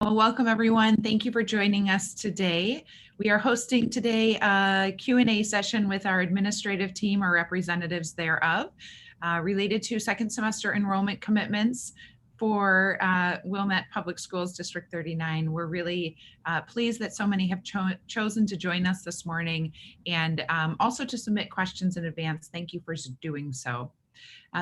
Well, welcome everyone. Thank you for joining us today. We are hosting today a Q&A session with our administrative team or representatives thereof related to second semester enrollment commitments for Wilmette Public Schools District 39. We're really pleased that so many have chosen to join us this morning and also to submit questions in advance. Thank you for doing so.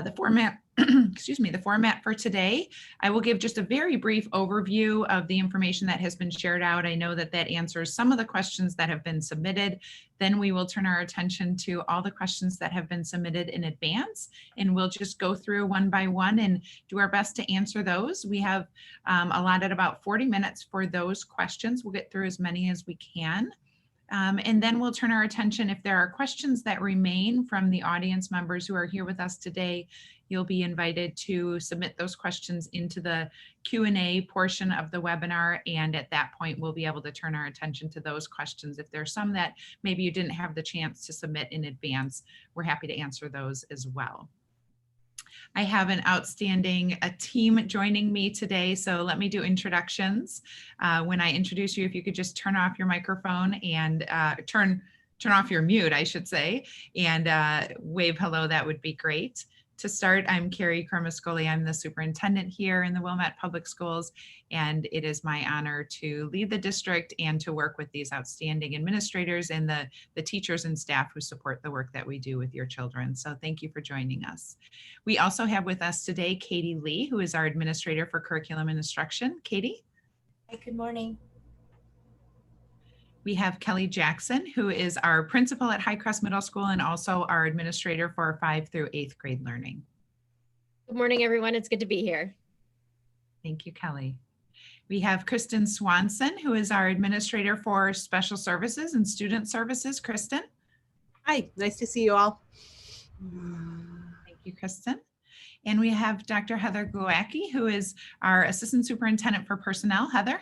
The format, the format for today, I will give just a very brief overview of the information that has been shared out. I know that that answers some of the questions that have been submitted. Then we will turn our attention to all the questions that have been submitted in advance, and we'll just go through one by one and do our best to answer those. We have allotted about 40 minutes for those questions. We'll get through as many as we can. And then we'll turn our attention, if there are questions that remain from the audience members who are here with us today, you'll be invited to submit those questions into the Q&A portion of the webinar. And at that point, we'll be able to turn our attention to those questions. If there's some that maybe you didn't have the chance to submit in advance, we're happy to answer those as well. I have an outstanding team joining me today, so let me do introductions. When I introduce you, if you could just turn off your microphone and turn off your mute, I should say, and wave hello, that would be great. To start, I'm Carrie Kermascoli. I'm the superintendent here in the Wilmette Public Schools, and it is my honor to lead the district and to work with these outstanding administrators and the teachers and staff who support the work that we do with your children. So thank you for joining us. We also have with us today Katie Lee, who is our administrator for curriculum and instruction. Katie? Hi, good morning. We have Kelly Jackson, who is our principal at Highcrest Middle School and also our administrator for 5th through 8th grade learning. Good morning, everyone. It's good to be here. Thank you, Kelly. We have Kristen Swanson, who is our administrator for special services and student services. Kristen. Hi, nice to see you all. Thank you, Kristen. And we have Dr. Heather Glowacki, who is our assistant superintendent for personnel. Heather.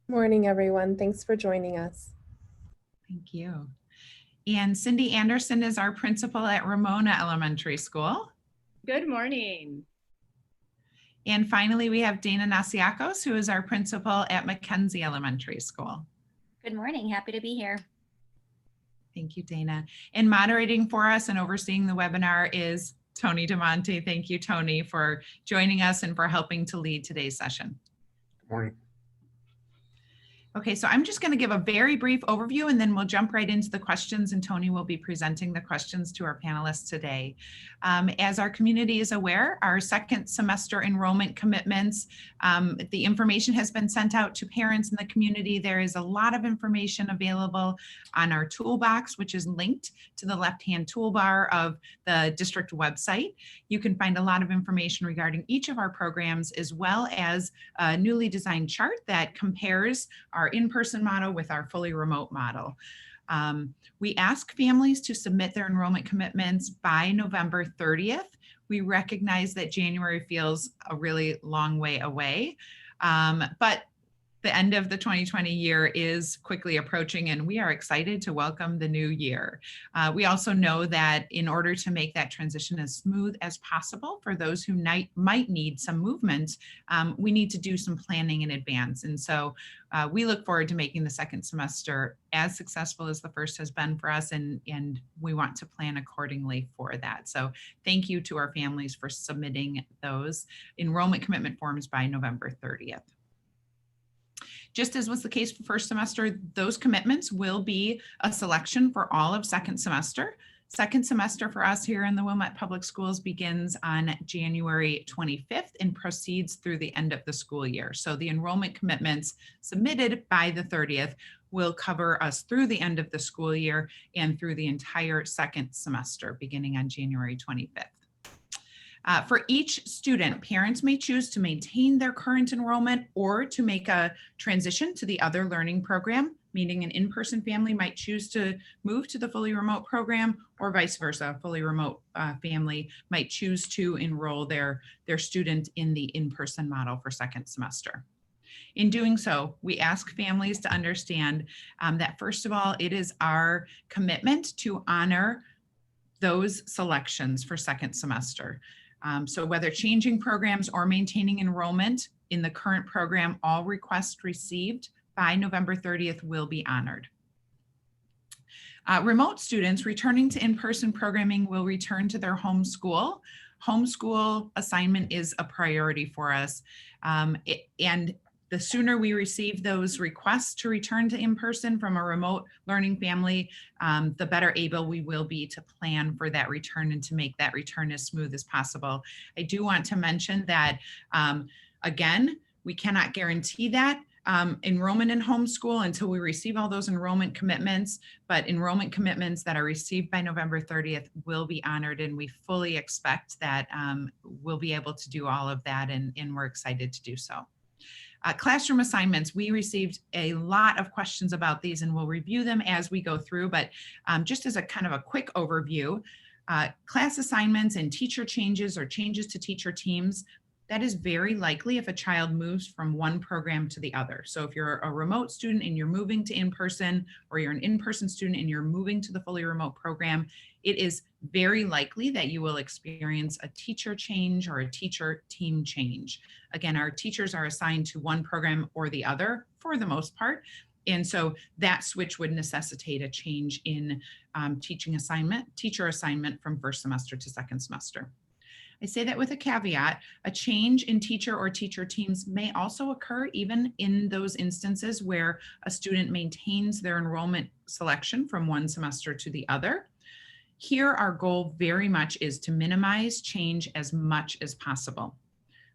Morning, everyone. Thanks for joining us. Thank you. And Cindy Anderson is our principal at Ramona Elementary School. Good morning. And finally, we have Dana Nasiakos, who is our principal at Mackenzie Elementary School. Good morning. Happy to be here. Thank you, Dana. And moderating for us and overseeing the webinar is Tony DeMonte. Thank you, Tony, for joining us and for helping to lead today's session. Good morning. Okay, so I'm just going to give a very brief overview and then we'll jump right into the questions, and Tony will be presenting the questions to our panelists today. As our community is aware, our second semester enrollment commitments, the information has been sent out to parents in the community. There is a lot of information available on our toolbox, which is linked to the left-hand toolbar of the district website. You can find a lot of information regarding each of our programs, as well as a newly designed chart that compares our in-person model with our fully remote model. We ask families to submit their enrollment commitments by November 30th. We recognize that January feels a really long way away, but the end of the 2020 year is quickly approaching, and we are excited to welcome the new year. We also know that in order to make that transition as smooth as possible for those who might need some movement, we need to do some planning in advance. And so we look forward to making the second semester as successful as the first has been for us, and we want to plan accordingly for that. So thank you to our families for submitting those enrollment commitment forms by November 30th. Just as was the case for first semester, those commitments will be a selection for all of second semester. Second semester for us here in the Wilmette Public Schools begins on January 25th and proceeds through the end of the school year. So the enrollment commitments submitted by the 30th will cover us through the end of the school year and through the entire second semester beginning on January 25th. For each student, parents may choose to maintain their current enrollment or to make a transition to the other learning program, meaning an in-person family might choose to move to the fully remote program, or vice versa. A fully remote family might choose to enroll their student in the in-person model for second semester. In doing so, we ask families to understand that first of all, it is our commitment to honor those selections for second semester. So whether changing programs or maintaining enrollment in the current program, all requests received by November 30th will be honored. Remote students returning to in-person programming will return to their home school. Homeschool assignment is a priority for us. And the sooner we receive those requests to return to in-person from a remote learning family, the better able we will be to plan for that return and to make that return as smooth as possible. I do want to mention that, again, we cannot guarantee that enrollment in homeschool until we receive all those enrollment commitments, but enrollment commitments that are received by November 30th will be honored, and we fully expect that we'll be able to do all of that, and we're excited to do so. Classroom assignments, we received a lot of questions about these, and we'll review them as we go through, but just as a kind of a quick overview, class assignments and teacher changes or changes to teacher teams, that is very likely if a child moves from one program to the other. So if you're a remote student and you're moving to in-person, or you're an in-person student and you're moving to the fully remote program, it is very likely that you will experience a teacher change or a teacher team change. Again, our teachers are assigned to one program or the other for the most part. And so that switch would necessitate a change in teacher assignment from first semester to second semester. I say that with a caveat. A change in teacher or teacher teams may also occur even in those instances where a student maintains their enrollment selection from one semester to the other. Here, our goal very much is to minimize change as much as possible.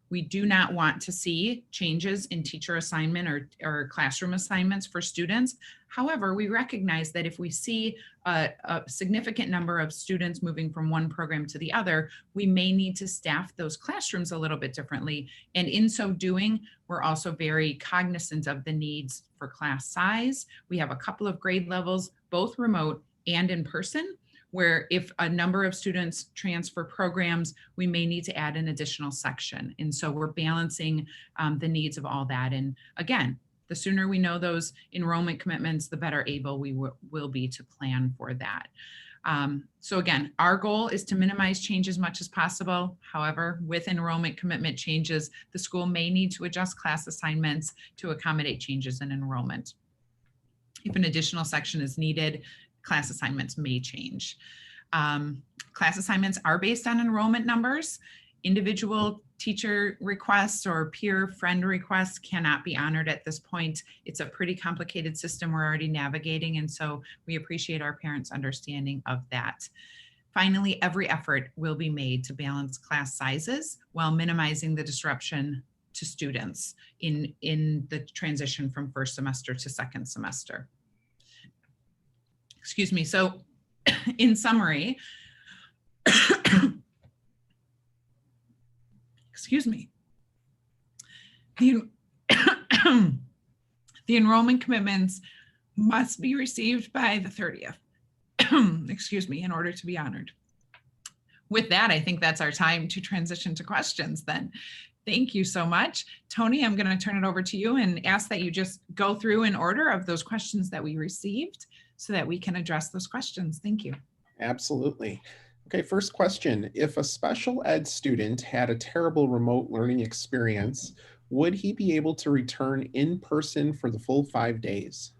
We do not want to see changes in teacher assignment or classroom assignments for students. However, we recognize that if we see a significant number of students moving from one program to the other, we may need to staff those classrooms a little bit differently. And in so doing, we're also very cognizant of the needs for class size. We have a couple of grade levels, both remote and in person, where if a number of students transfer programs, we may need to add an additional section. And so we're balancing the needs of all that. And again, the sooner we know those enrollment commitments, the better able we will be to plan for that. So again, our goal is to minimize change as much as possible. However, with enrollment commitment changes, the school may need to adjust class assignments to accommodate changes in enrollment. If an additional section is needed, class assignments may change. Class assignments are based on enrollment numbers. Individual teacher requests or peer friend requests cannot be honored at this point. It's a pretty complicated system we're already navigating, and so we appreciate our parents' understanding of that. Finally, every effort will be made to balance class sizes while minimizing the disruption to students in the transition from first semester to second semester. Excuse me. So in summary, excuse me, the enrollment commitments must be received by the 30th, excuse me, in order to be honored. With that, I think that's our time to transition to questions then. Thank you so much. Tony, I'm going to turn it over to you and ask that you just go through in order of those questions that we received so that we can address those questions. Thank you. Absolutely. Okay, first question. If a special ed student had a terrible remote learning experience, would he be able to return in person for the full 5 days?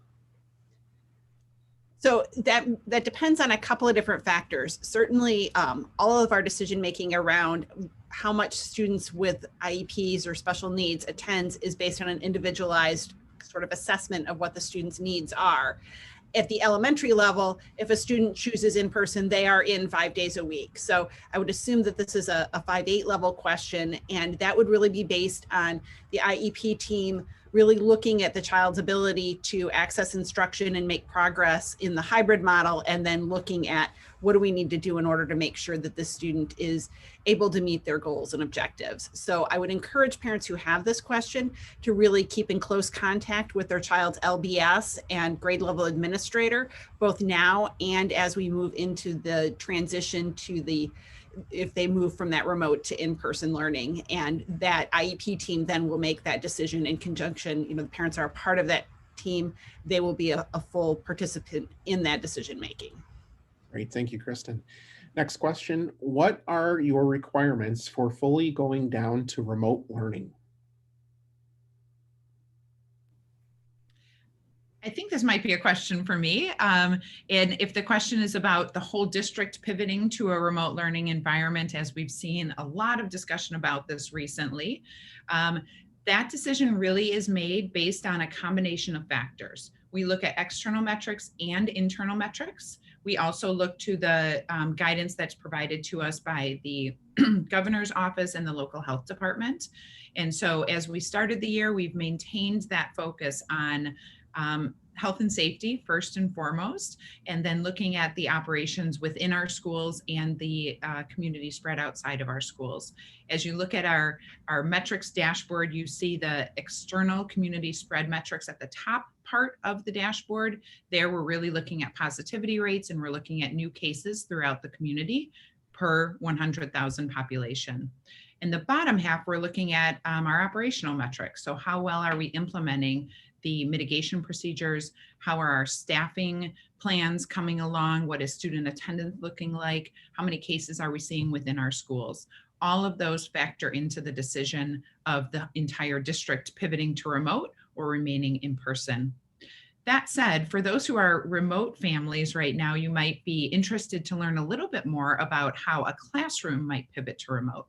So that depends on a couple of different factors. Certainly, all of our decision making around how much students with IEPs or special needs attends is based on an individualized sort of assessment of what the student's needs are. At the elementary level, if a student chooses in person, they are in 5 days a week. So I would assume that this is a 5-8 level question, and that would really be based on the IEP team really looking at the child's ability to access instruction and make progress in the hybrid model, and then looking at what do we need to do in order to make sure that this student is able to meet their goals and objectives. So I would encourage parents who have this question to really keep in close contact with their child's LBS and grade level administrator, both now and as we move into the transition to if they move from that remote to in-person learning. And that IEP team then will make that decision in conjunction. The parents are a part of that team. They will be a full participant in that decision making. Great, thank you, Kristen. Next question, what are your requirements for fully going down to remote learning? I think this might be a question for me. And if the question is about the whole district pivoting to a remote learning environment, as we've seen a lot of discussion about this recently, that decision really is made based on a combination of factors. We look at external metrics and internal metrics. We also look to the guidance that's provided to us by the governor's office and the local health department. And so as we started the year, we've maintained that focus on health and safety first and foremost, and then looking at the operations within our schools and the community spread outside of our schools. As you look at our metrics dashboard, you see the external community spread metrics at the top part of the dashboard. There we're really looking at positivity rates, and we're looking at new cases throughout the community per 100,000 population. In the bottom half, we're looking at our operational metrics. So how well are we implementing the mitigation procedures? How are our staffing plans coming along? What is student attendance looking like? How many cases are we seeing within our schools? All of those factor into the decision of the entire district pivoting to remote or remaining in person. That said, for those who are remote families right now, you might be interested to learn a little bit more about how a classroom might pivot to remote.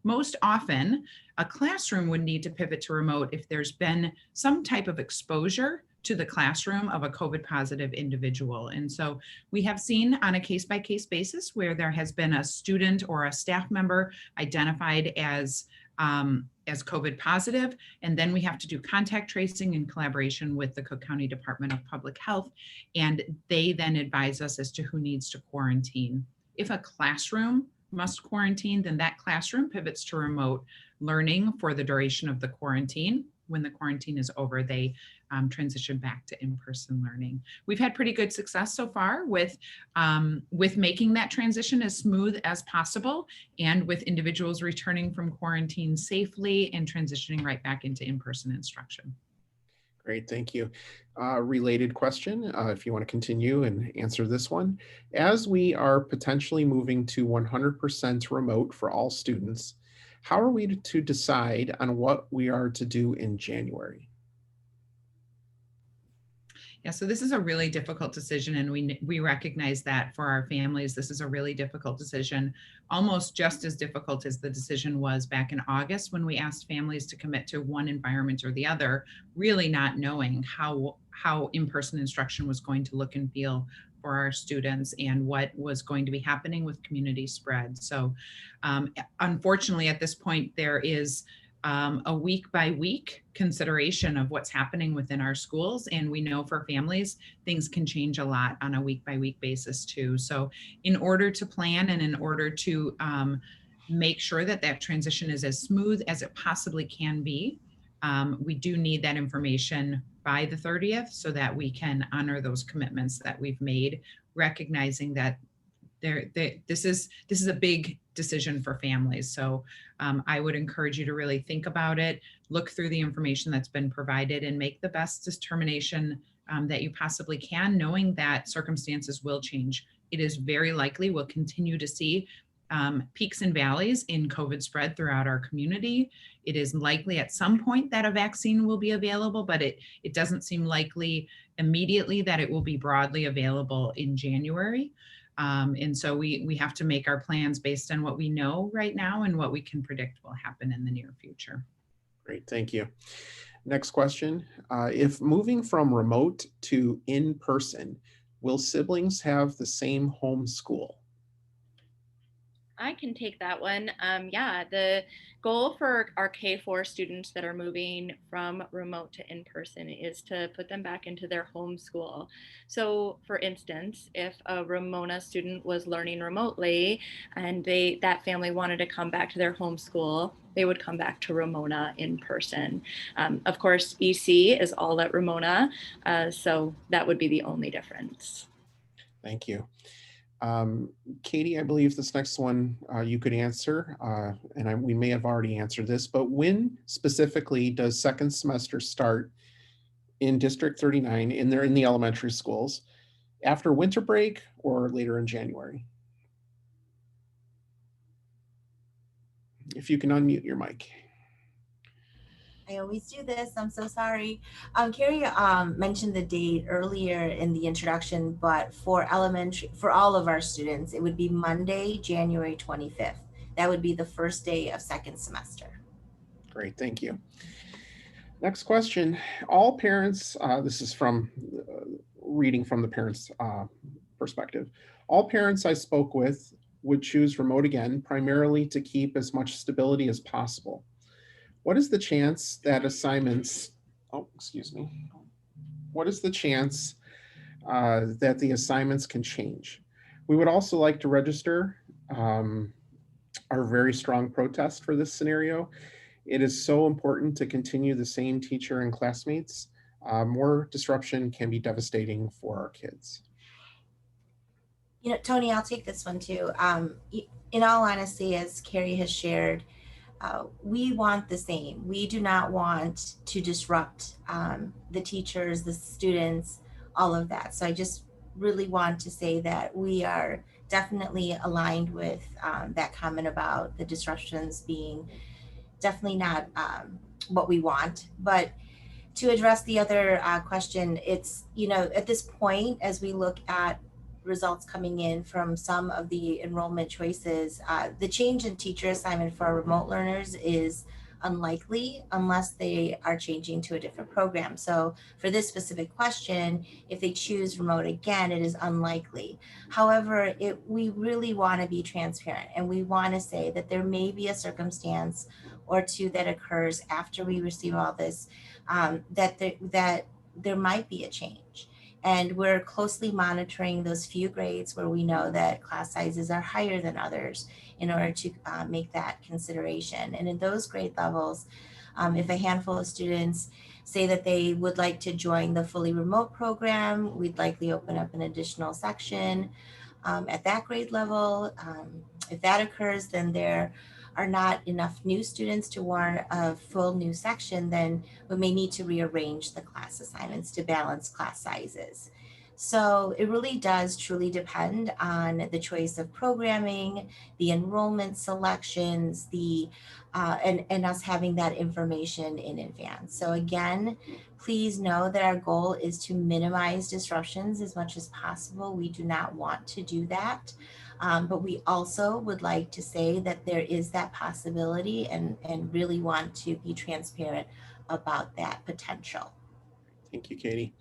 Most often, a classroom would need to pivot to remote if there's been some type of exposure to the classroom of a COVID positive individual. And so we have seen on a case-by-case basis where there has been a student or a staff member identified as COVID positive, and then we have to do contact tracing in collaboration with the Cook County Department of Public Health, and they then advise us as to who needs to quarantine. If a classroom must quarantine, then that classroom pivots to remote learning for the duration of the quarantine. When the quarantine is over, they transition back to in-person learning. We've had pretty good success so far with making that transition as smooth as possible, and with individuals returning from quarantine safely and transitioning right back into in-person instruction. Great, thank you. Related question, if you want to continue and answer this one. As we are potentially moving to 100% remote for all students, how are we to decide on what we are to do in January? Yeah, so this is a really difficult decision, and we recognize that for our families, this is a really difficult decision, almost just as difficult as the decision was back in August when we asked families to commit to one environment or the other, really not knowing how in-person instruction was going to look and feel for our students and what was going to be happening with community spread. So unfortunately, at this point, there is a week by week consideration of what's happening within our schools. And we know for families, things can change a lot on a week by week basis too. So in order to plan and in order to make sure that that transition is as smooth as it possibly can be, we do need that information by the 30th so that we can honor those commitments that we've made, recognizing that this is a big decision for families. So I would encourage you to really think about it, look through the information that's been provided, and make the best determination that you possibly can, knowing that circumstances will change. It is very likely we'll continue to see peaks and valleys in COVID spread throughout our community. It is likely at some point that a vaccine will be available, but it doesn't seem likely immediately that it will be broadly available in January. And so we have to make our plans based on what we know right now and what we can predict will happen in the near future. Great, thank you. Next question. If moving from remote to in-person, will siblings have the same home school? I can take that one. Yeah, the goal for our K-4 students that are moving from remote to in-person is to put them back into their home school. So for instance, if a Ramona student was learning remotely and that family wanted to come back to their home school, they would come back to Ramona in person. Of course, EC is all at Ramona, so that would be the only difference. Thank you. Katie, I believe this next one you could answer, and we may have already answered this, but when specifically does second semester start in District 39 in the elementary schools? After winter break or later in January? If you can unmute your mic. I always do this. I'm so sorry. Carrie mentioned the date earlier in the introduction, but for all of our students, it would be Monday, January 25th. That would be the first day of second semester. Great, thank you. Next question. All parents, this is from reading from the parents' perspective. All parents I spoke with would choose remote again, primarily to keep as much stability as possible. What is the chance that assignments, what is the chance that the assignments can change? We would also like to register our very strong protest for this scenario. It is so important to continue the same teacher and classmates. More disruption can be devastating for our kids. You know, Tony, I'll take this one too. In all honesty, as Carrie has shared, we want the same. We do not want to disrupt the teachers, the students, all of that. So I just really want to say that we are definitely aligned with that comment about the disruptions being definitely not what we want. But to address the other question, it's, you know, at this point, as we look at results coming in from some of the enrollment choices, the change in teacher assignment for our remote learners is unlikely unless they are changing to a different program. So for this specific question, if they choose remote again, it is unlikely. However, we really want to be transparent, and we want to say that there may be a circumstance or two that occurs after we receive all this, that there might be a change. And we're closely monitoring those few grades where we know that class sizes are higher than others in order to make that consideration. And in those grade levels, if a handful of students say that they would like to join the fully remote program, we'd likely open up an additional section at that grade level. If that occurs, then there are not enough new students to warrant a full new section, then we may need to rearrange the class assignments to balance class sizes. So it really does truly depend on the choice of programming, the enrollment selections, and us having that information in advance. So again, please know that our goal is to minimize disruptions as much as possible. We do not want to do that. But we also would like to say that there is that possibility and really want to be transparent about that potential. Thank you, Katie.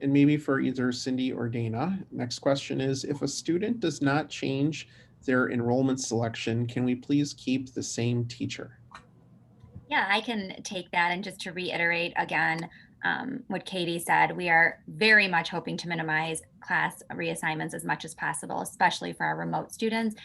And maybe for either Cindy or Dana, next question is, if a student does not change their enrollment selection, can we please keep the same teacher? Yeah, I can take that. And just to reiterate again, what Katie said, we are very much hoping to minimize class reassignments as much as possible, especially for our remote students.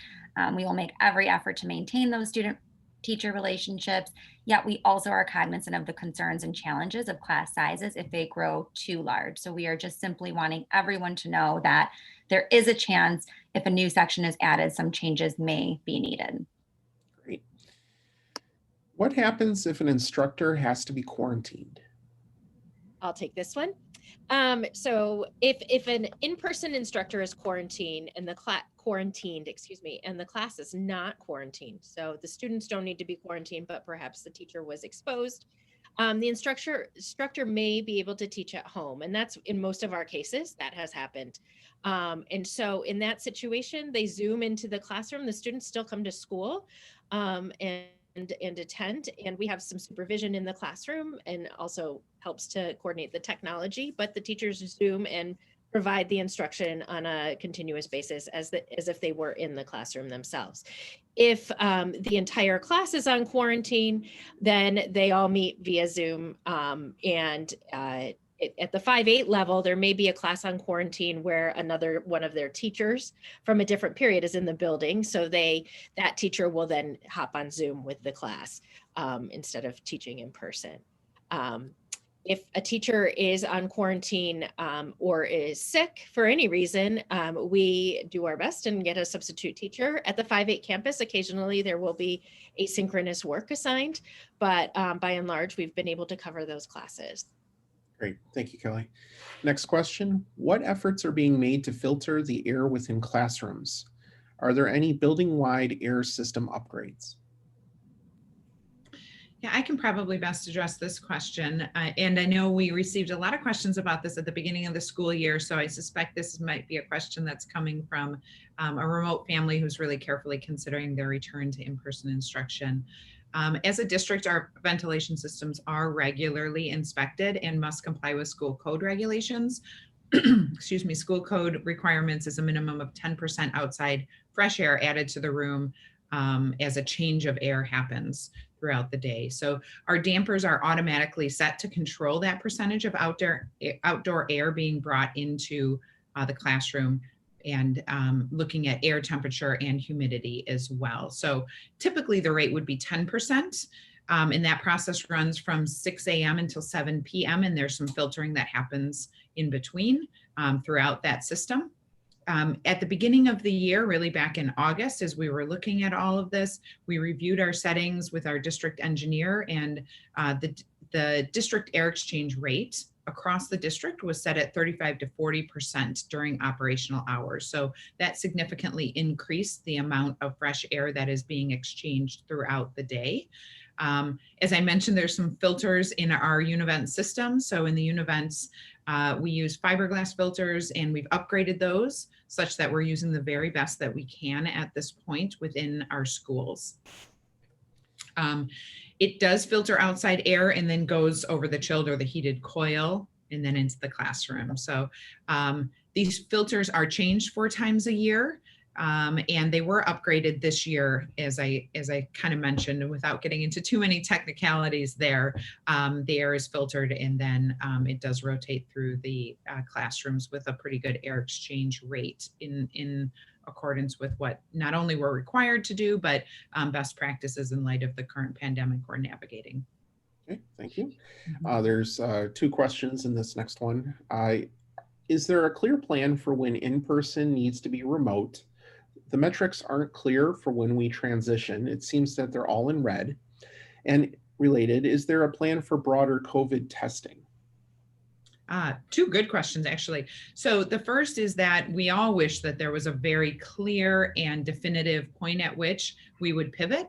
We will make every effort to maintain those student-teacher relationships, yet we also are cognizant of the concerns and challenges of class sizes if they grow too large. So we are just simply wanting everyone to know that there is a chance if a new section is added, some changes may be needed. Great. What happens if an instructor has to be quarantined? I'll take this one. So if an in-person instructor is quarantined and the class is not quarantined, so the students don't need to be quarantined, but perhaps the teacher was exposed, the instructor may be able to teach at home, and that's in most of our cases that has happened. And so in that situation, they Zoom into the classroom. The students still come to school, and attend, and we have some supervision in the classroom and also helps to coordinate the technology, but the teachers Zoom and provide the instruction on a continuous basis as if they were in the classroom themselves. If the entire class is on quarantine, then they all meet via Zoom, at the 5-8 level, there may be a class on quarantine where another one of their teachers from a different period is in the building. So that teacher will then hop on Zoom with the class instead of teaching in person. If a teacher is on quarantine or is sick for any reason, we do our best and get a substitute teacher. At the 5-8 campus, occasionally there will be asynchronous work assigned, but by and large, we've been able to cover those classes. Great, thank you, Kelly. Next question, what efforts are being made to filter the air within classrooms? Are there any building-wide air system upgrades? Yeah, I can probably best address this question. And I know we received a lot of questions about this at the beginning of the school year. So I suspect this might be a question that's coming from a remote family who's really carefully considering their return to in-person instruction. As a district, our ventilation systems are regularly inspected and must comply with school code regulations. Excuse me, school code requirements is a minimum of 10% outside fresh air added to the room as a change of air happens throughout the day. So our dampers are automatically set to control that percentage of outdoor air being brought into the classroom, and looking at air temperature and humidity as well. So typically the rate would be 10%. And that process runs from 6 a.m. until 7 p.m. And there's some filtering that happens in between throughout that system. At the beginning of the year, really back in August, as we were looking at all of this, we reviewed our settings with our district engineer, and the district air exchange rate across the district was set at 35 to 40% during operational hours. So that significantly increased the amount of fresh air that is being exchanged throughout the day. As I mentioned, there's some filters in our Univent system. So in the Univents, we use fiberglass filters, and we've upgraded those such that we're using the very best that we can at this point within our schools. It does filter outside air and then goes over the chilled or the heated coil and then into the classroom. So these filters are changed 4 times a year. And they were upgraded this year, as I kind of mentioned, without getting into too many technicalities there. The air is filtered, and then it does rotate through the classrooms with a pretty good air exchange rate in accordance with what not only we're required to do, but best practices in light of the current pandemic we're navigating. Okay, thank you. There's 2 questions in this next one. Is there a clear plan for when in-person needs to be remote? The metrics aren't clear for when we transition. It seems that they're all in red. And related, is there a plan for broader COVID testing? 2 good questions, actually. So the first is that we all wish that there was a very clear and definitive point at which we would pivot.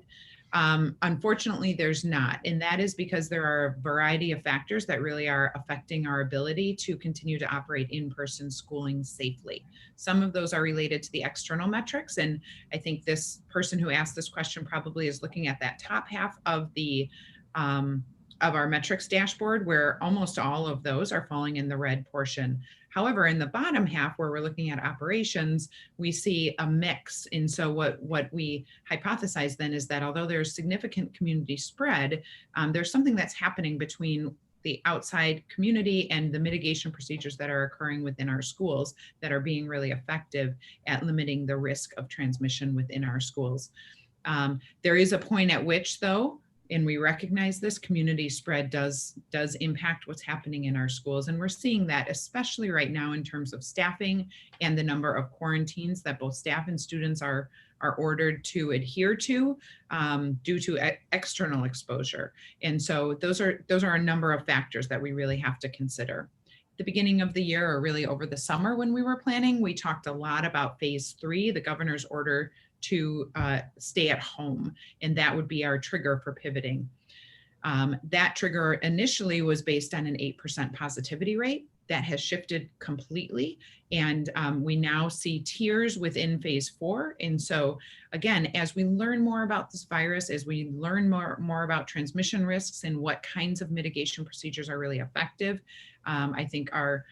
Unfortunately, there's not. And that is because there are a variety of factors that really are affecting our ability to continue to operate in-person schooling safely. Some of those are related to the external metrics. And I think this person who asked this question probably is looking at that top half of the of our metrics dashboard, where almost all of those are falling in the red portion. However, in the bottom half, where we're looking at operations, we see a mix. And so what we hypothesize then is that although there's significant community spread, there's something that's happening between the outside community and the mitigation procedures that are occurring within our schools that are being really effective at limiting the risk of transmission within our schools. There is a point at which, though, and we recognize this, community spread does impact what's happening in our schools. And we're seeing that especially right now in terms of staffing and the number of quarantines that both staff and students are ordered to adhere to due to external exposure. And so those are a number of factors that we really have to consider. The beginning of the year, or really over the summer when we were planning, we talked a lot about phase 3, the governor's order to stay at home, and that would be our trigger for pivoting. That trigger initially was based on an 8% positivity rate. That has shifted completely, and we now see tiers within phase 4. And so again, as we learn more about this virus, as we learn more about transmission risks and what kinds of mitigation procedures are really effective, I think our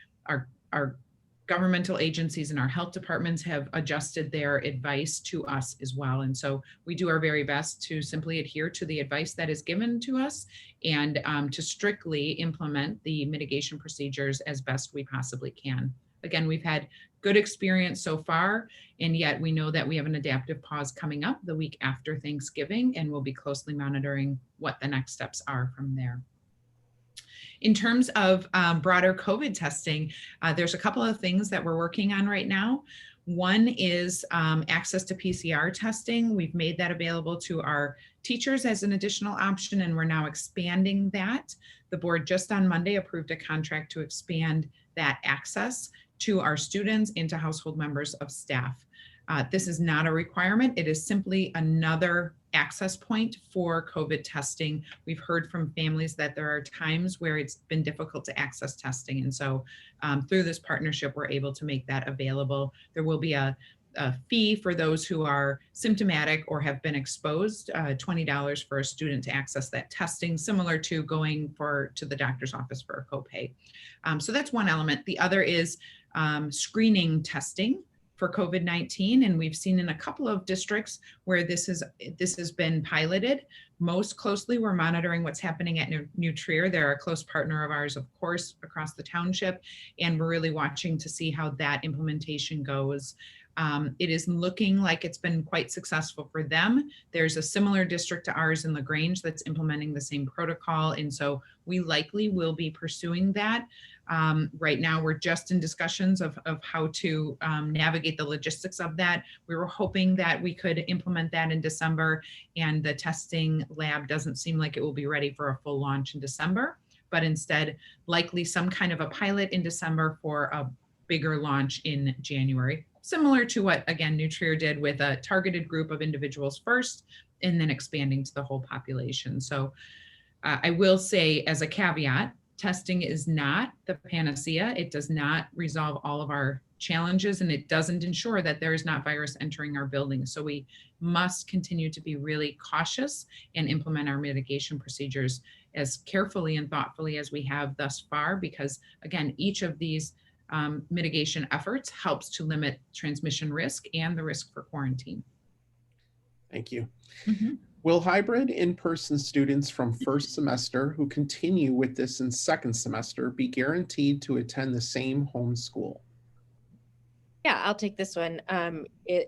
governmental agencies and our health departments have adjusted their advice to us as well. And so we do our very best to simply adhere to the advice that is given to us and to strictly implement the mitigation procedures as best we possibly can. Again, we've had good experience so far, and yet we know that we have an adaptive pause coming up the week after Thanksgiving, and we'll be closely monitoring what the next steps are from there. In terms of broader COVID testing, there's a couple of things that we're working on right now. One is access to PCR testing. We've made that available to our teachers as an additional option, and we're now expanding that. The board just on Monday approved a contract to expand that access to our students and to household members of staff. This is not a requirement. It is simply another access point for COVID testing. We've heard from families that there are times where it's been difficult to access testing. And so through this partnership, we're able to make that available. There will be a fee for those who are symptomatic or have been exposed, $20 for a student to access that testing, similar to going to the doctor's office for a copay. So that's one element. The other is screening testing for COVID-19. And we've seen in a couple of districts where this has been piloted. Most closely, we're monitoring what's happening at New Trier. They're a close partner of ours, of course, across the township. And we're really watching to see how that implementation goes. It is looking like it's been quite successful for them. There's a similar district to ours in LaGrange that's implementing the same protocol. And so we likely will be pursuing that. Right now, we're just in discussions of how to navigate the logistics of that. We were hoping that we could implement that in December, and the testing lab doesn't seem like it will be ready for a full launch in December, but instead likely some kind of a pilot in December for a bigger launch in January. Similar to what, again, New Trier did with a targeted group of individuals first, and then expanding to the whole population. So I will say as a caveat, testing is not the panacea. It does not resolve all of our challenges, and it doesn't ensure that there is not virus entering our buildings. So we must continue to be really cautious and implement our mitigation procedures as carefully and thoughtfully as we have thus far, because again, each of these mitigation efforts helps to limit transmission risk and the risk for quarantine. Thank you. Mm-hmm. Will hybrid in-person students from first semester who continue with this in second semester be guaranteed to attend the same home school? Yeah, I'll take this one.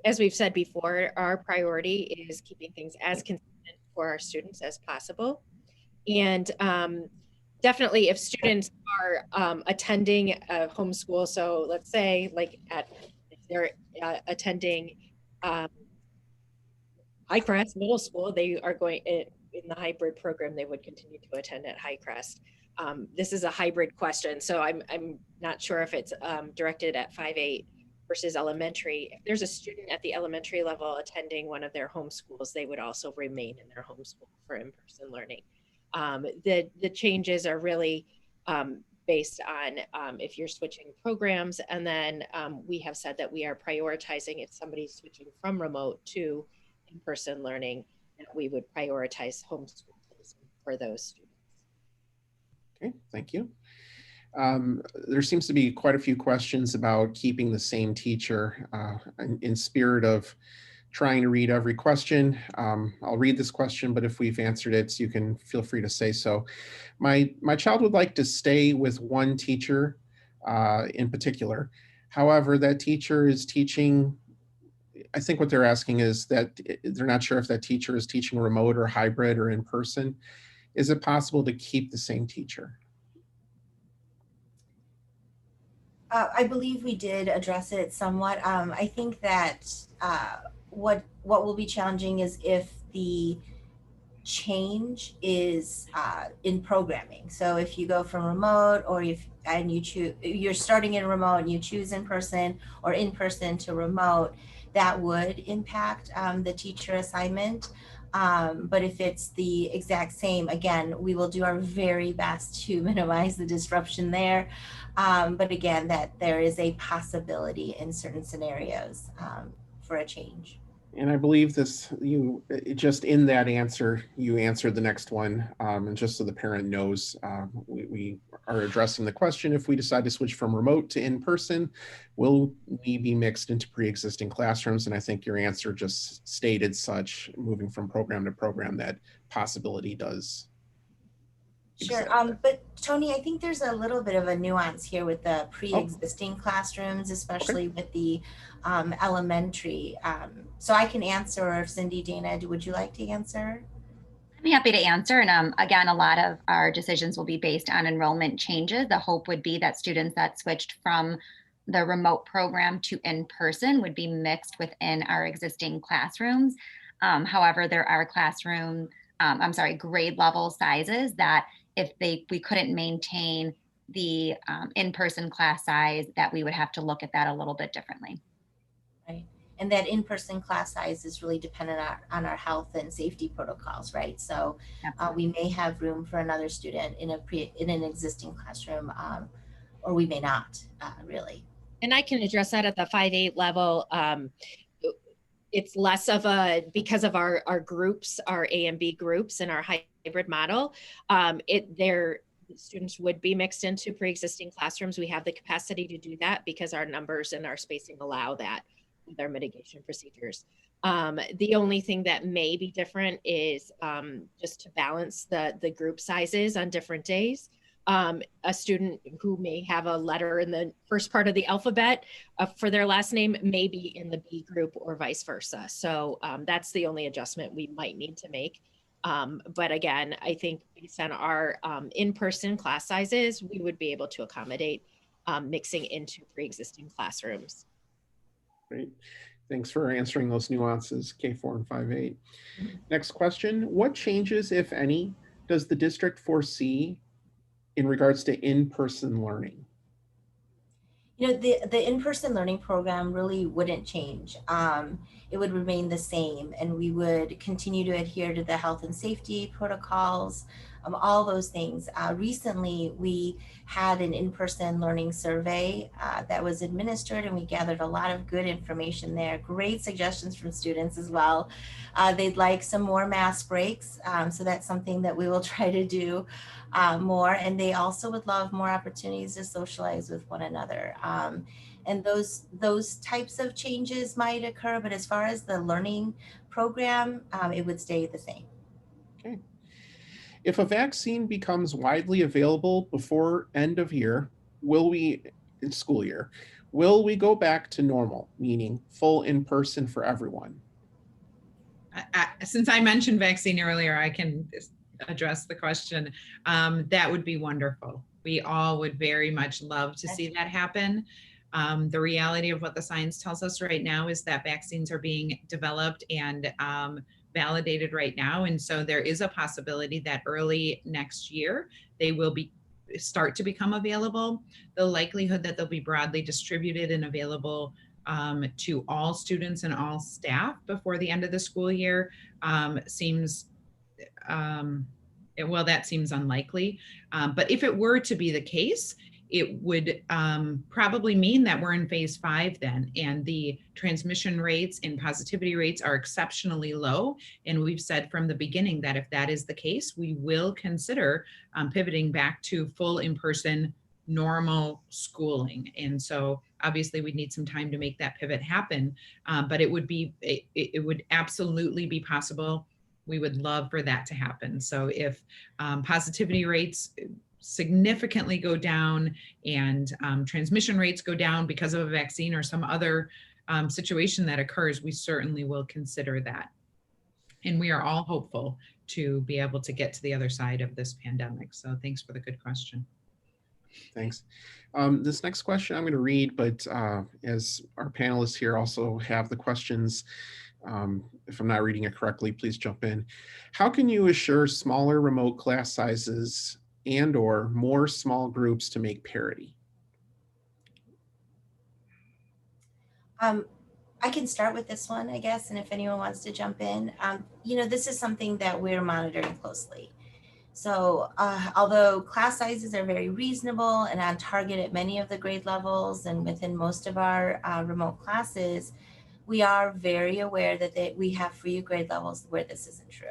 As we've said before, our priority is keeping things as consistent for our students as possible. And definitely if students are attending a homeschool, so let's say like if they're attending Highcrest Middle School, they are going in the hybrid program, they would continue to attend at Highcrest. This is a hybrid question, so I'm not sure if it's directed at 5-8 versus elementary. If there's a student at the elementary level attending one of their home schools, they would also remain in their home school for in-person learning. The changes are really based on if you're switching programs, and then we have said that we are prioritizing if somebody's switching from remote to in-person learning, that we would prioritize homeschool for those students. Okay, thank you. There seems to be quite a few questions about keeping the same teacher. In spirit of trying to read every question, I'll read this question, but if we've answered it, you can feel free to say so. My child would like to stay with one teacher in particular. However, that teacher is teaching, I think what they're asking is that they're not sure if that teacher is teaching remote or hybrid or in person. Is it possible to keep the same teacher? I believe we did address it somewhat. I think that what will be challenging is if the change is in programming. So if you go from remote, or you're starting in remote and you choose in person or in person to remote, that would impact the teacher assignment. But if it's the exact same, again, we will do our very best to minimize the disruption there. But again, that there is a possibility in certain scenarios for a change. And I believe just in that answer, you answered the next one. And just so the parent knows, we are addressing the question, if we decide to switch from remote to in-person, will we be mixed into pre-existing classrooms? And I think your answer just stated such, moving from program to program, that possibility does. Sure, but Tony, I think there's a little bit of a nuance here with the pre-existing classrooms, especially with the elementary. So I can answer, or Cindy, Dana, would you like to answer? I'm happy to answer. And again, a lot of our decisions will be based on enrollment changes. The hope would be that students that switched from the remote program to in-person would be mixed within our existing classrooms. However, there are grade level sizes that if we couldn't maintain the in-person class size, that we would have to look at that a little bit differently. Right. And that in-person class size is really dependent on our health and safety protocols, right? So we may have room for another student in an existing classroom, or we may not, really. And I can address that at the 5-8 level. It's less of a, because of our groups, our A and B groups and our hybrid model, their students would be mixed into pre-existing classrooms. We have the capacity to do that because our numbers and our spacing allow that with our mitigation procedures. The only thing that may be different is just to balance the group sizes on different days. A student who may have a letter in the first part of the alphabet for their last name may be in the B group or vice versa. So that's the only adjustment we might need to make. But again, I think based on our in-person class sizes, we would be able to accommodate mixing into pre-existing classrooms. Great. Thanks for answering those nuances, K4 and 5-8. Next question, what changes, if any, does the district foresee in regards to in-person learning? You know, the in-person learning program really wouldn't change. It would remain the same, and we would continue to adhere to the health and safety protocols, all those things. Recently, we had an in-person learning survey that was administered, and we gathered a lot of good information there. Great suggestions from students as well. They'd like some more mask breaks, so that's something that we will try to do more. And they also would love more opportunities to socialize with one another. And those types of changes might occur, but as far as the learning program, it would stay the same. Okay. If a vaccine becomes widely available before end of year, school year, will we go back to normal, meaning full in-person for everyone? Since I mentioned vaccine earlier, I can address the question. That would be wonderful. We all would very much love to see that happen. The reality of what the science tells us right now is that vaccines are being developed and validated right now. And so there is a possibility that early next year, they will start to become available. The likelihood that they'll be broadly distributed and available to all students and all staff before the end of the school year seems that seems unlikely. But if it were to be the case, it would probably mean that we're in phase 5 then, and the transmission rates and positivity rates are exceptionally low. And we've said from the beginning that if that is the case, we will consider pivoting back to full in-person normal schooling. And so obviously we'd need some time to make that pivot happen, but it would absolutely be possible. We would love for that to happen. So if positivity rates significantly go down and transmission rates go down because of a vaccine or some other situation that occurs, we certainly will consider that. And we are all hopeful to be able to get to the other side of this pandemic. So thanks for the good question. Thanks. This next question I'm going to read, but as our panelists here also have the questions, if I'm not reading it correctly, please jump in. How can you assure smaller remote class sizes and/or more small groups to make parity? I can start with this one, I guess, and if anyone wants to jump in, you know, this is something that we're monitoring closely. So although class sizes are very reasonable and on target at many of the grade levels and within most of our remote classes, we are very aware that we have few grade levels where this isn't true.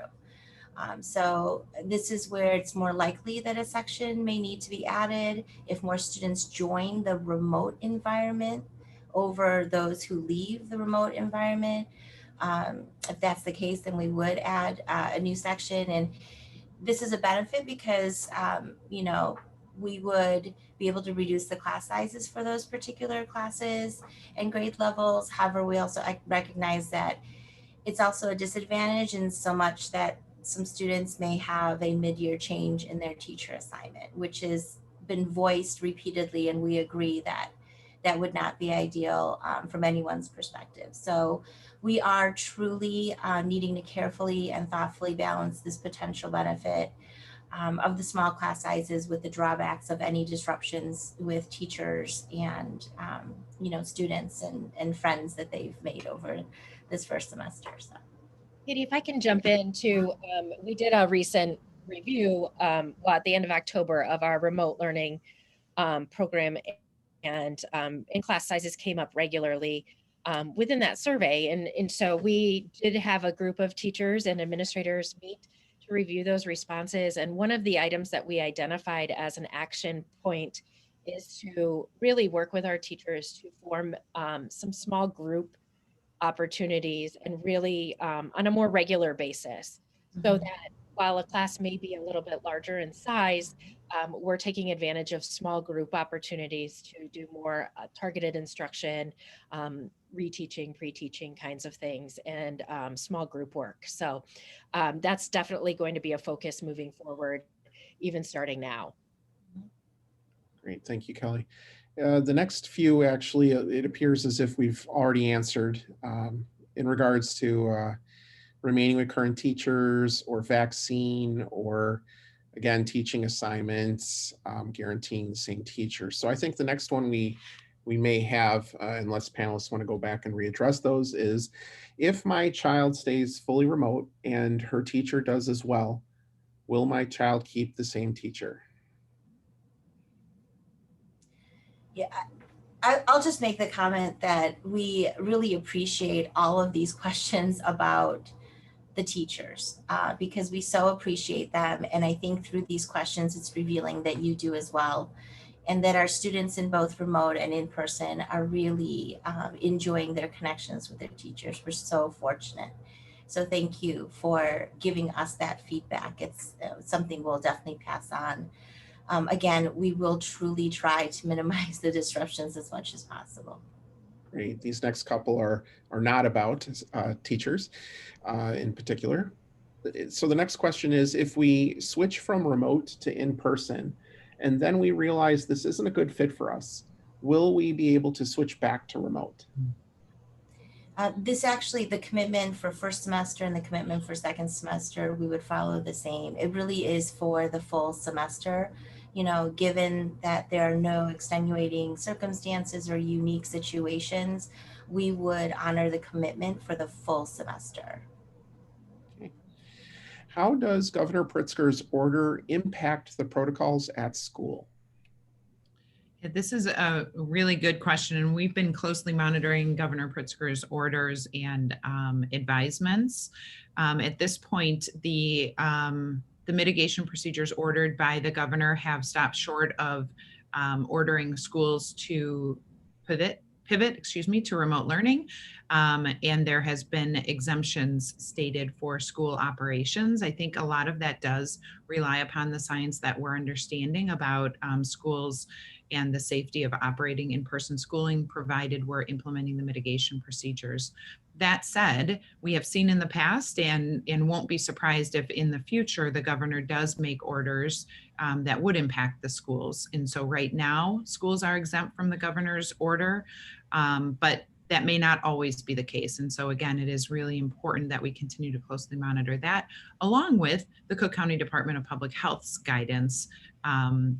So this is where it's more likely that a section may need to be added if more students join the remote environment over those who leave the remote environment. If that's the case, then we would add a new section. And this is a benefit because, you know, we would be able to reduce the class sizes for those particular classes and grade levels. However, we also recognize that it's also a disadvantage in so much that some students may have a mid-year change in their teacher assignment, which has been voiced repeatedly, and we agree that that would not be ideal from anyone's perspective. So we are truly needing to carefully and thoughtfully balance this potential benefit of the small class sizes, with the drawbacks of any disruptions with teachers and students and friends that they've made over this first semester. So, Katie, if I can jump in too, we did a recent review at the end of October of our remote learning program, and in-class sizes came up regularly within that survey. And so we did have a group of teachers and administrators meet to review those responses. And one of the items that we identified as an action point is to really work with our teachers to form some small group opportunities, and really on a more regular basis, so that while a class may be a little bit larger in size, we're taking advantage of small group opportunities to do more targeted instruction, reteaching, pre-teaching kinds of things, and small group work. So that's definitely going to be a focus moving forward, even starting now. Great, thank you, Kelly. The next few, actually, it appears as if we've already answered in regards to remaining with current teachers, or vaccine, or again, teaching assignments, guaranteeing the same teacher. So I think the next one we may have, unless panelists want to go back and readdress those, is if my child stays fully remote and her teacher does as well, will my child keep the same teacher? yeah, I'll just make the comment that we really appreciate all of these questions about the teachers because we so appreciate them. And I think through these questions, it's revealing that you do as well, and that our students in both remote and in person are really enjoying their connections with their teachers. We're so fortunate. So thank you for giving us that feedback. It's something we'll definitely pass on. Again, we will truly try to minimize the disruptions as much as possible. Great. These next couple are not about teachers in particular. So the next question is, if we switch from remote to in-person, and then we realize this isn't a good fit for us, will we be able to switch back to remote? This actually, the commitment for first semester and the commitment for second semester, we would follow the same. It really is for the full semester. Given that there are no extenuating circumstances or unique situations, we would honor the commitment for the full semester. Okay. How does Governor Pritzker's order impact the protocols at school? This is a really good question, and we've been closely monitoring Governor Pritzker's orders and advisements. At this point, the mitigation procedures ordered by the governor have stopped short of ordering schools to pivot to remote learning. And there has been exemptions stated for school operations. I think a lot of that does rely upon the science that we're understanding about schools and the safety of operating in-person schooling, provided we're implementing the mitigation procedures. That said, we have seen in the past and won't be surprised if in the future the governor does make orders that would impact the schools. And so right now, schools are exempt from the governor's order, but that may not always be the case. And so again, it is really important that we continue to closely monitor that, along with the Cook County Department of Public Health's guidance and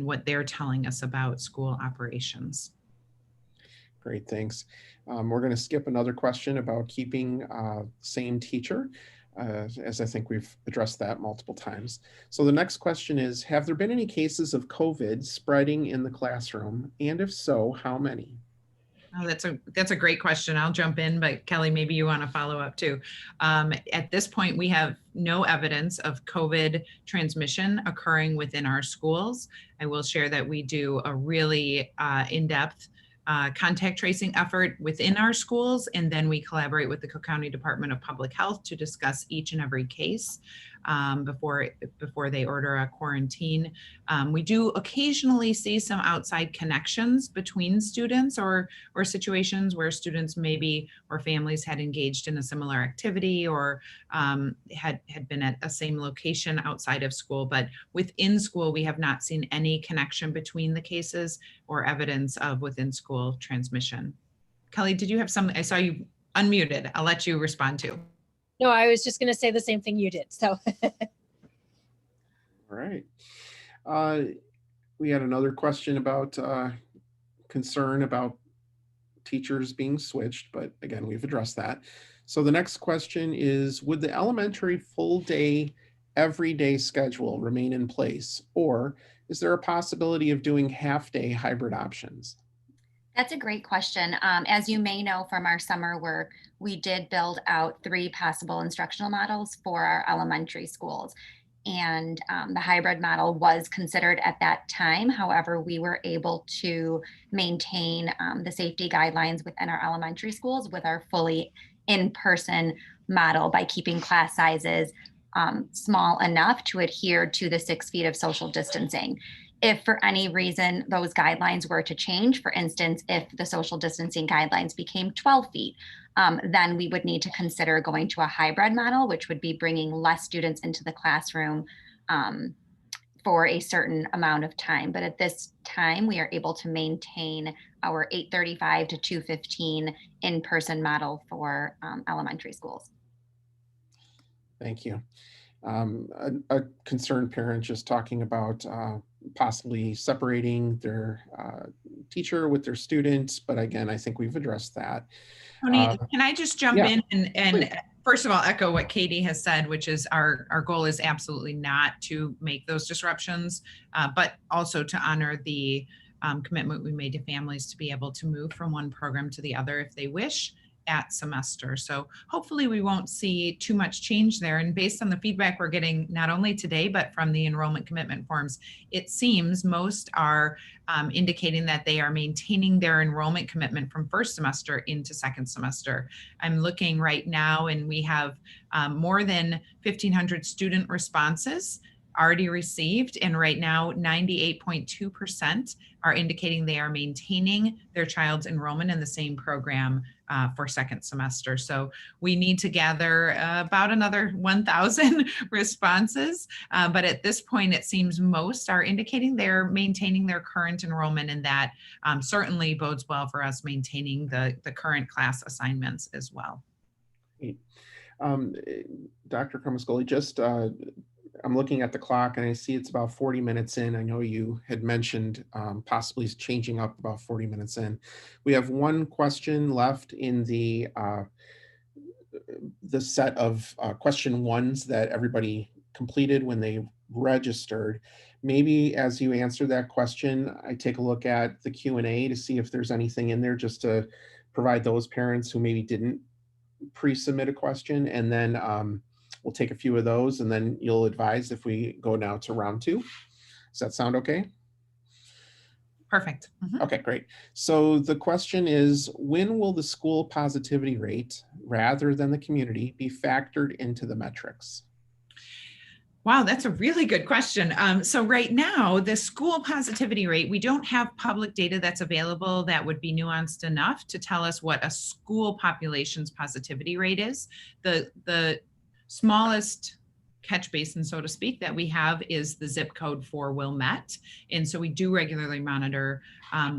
what they're telling us about school operations. Great, thanks. We're going to skip another question about keeping same teacher, as I think we've addressed that multiple times. So the next question is, have there been any cases of COVID spreading in the classroom? And if so, how many? Oh, that's a great question. I'll jump in, but Kelly, maybe you want to follow up too. At this point, we have no evidence of COVID transmission occurring within our schools. I will share that we do a really in-depth contact tracing effort within our schools, and then we collaborate with the Cook County Department of Public Health to discuss each and every case before they order a quarantine. We do occasionally see some outside connections between students or situations where students maybe or families had engaged in a similar activity or had been at a same location outside of school. But within school, we have not seen any connection between the cases or evidence of within school transmission. Kelly, did you have something? I saw you unmuted. I'll let you respond to. No, I was just going to say the same thing you did. So All right. We had another question about concern about teachers being switched, but again, we've addressed that. So the next question is, would the elementary full day, everyday schedule remain in place? Or is there a possibility of doing half day hybrid options? That's a great question. As you may know from our summer work, we did build out 3 possible instructional models for our elementary schools. And the hybrid model was considered at that time. However, we were able to maintain the safety guidelines within our elementary schools with our fully in-person model by keeping class sizes small enough to adhere to the 6 feet of social distancing. If for any reason those guidelines were to change, for instance, if the social distancing guidelines became 12 feet, then we would need to consider going to a hybrid model, which would be bringing less students into the classroom for a certain amount of time. But at this time, we are able to maintain our 8:35 to 2:15 in-person model for elementary schools. Thank you. A concerned parent just talking about possibly separating their teacher with their students, but again, I think we've addressed that. Tony, can I just jump yeah, in and please. first of all echo what Katie has said, which is our goal is absolutely not to make those disruptions, but also to honor the commitment we made to families to be able to move from one program to the other if they wish at semester. So hopefully we won't see too much change there. And based on the feedback we're getting not only today, but from the enrollment commitment forms, it seems most are indicating that they are maintaining their enrollment commitment from first semester into second semester. I'm looking right now and we have more than 1,500 student responses already received. And right now, 98.2% are indicating they are maintaining their child's enrollment in the same program for second semester. So we need to gather about another 1,000 responses. But at this point, it seems most are indicating they're maintaining their current enrollment, and that certainly bodes well for us maintaining the current class assignments as well. Dr. Kramascoli, just I'm looking at the clock and I see it's about 40 minutes in. I know you had mentioned possibly changing up about 40 minutes in. We have one question left in the set of question ones that everybody completed when they registered. Maybe as you answer that question, I take a look at the Q&A to see if there's anything in there just to provide those parents who maybe didn't pre-submit a question, and then we'll take a few of those and then you'll advise if we go now to round 2. Does that sound okay? Perfect. Mm-hmm. Okay, great. So the question is, when will the school positivity rate rather than the community be factored into the metrics? Wow, that's a really good question. So right now, the school positivity rate, we don't have public data that's available that would be nuanced enough to tell us what a school population's positivity rate is. The smallest catch basin, so to speak, that we have is the zip code for Wilmette. And so we do regularly monitor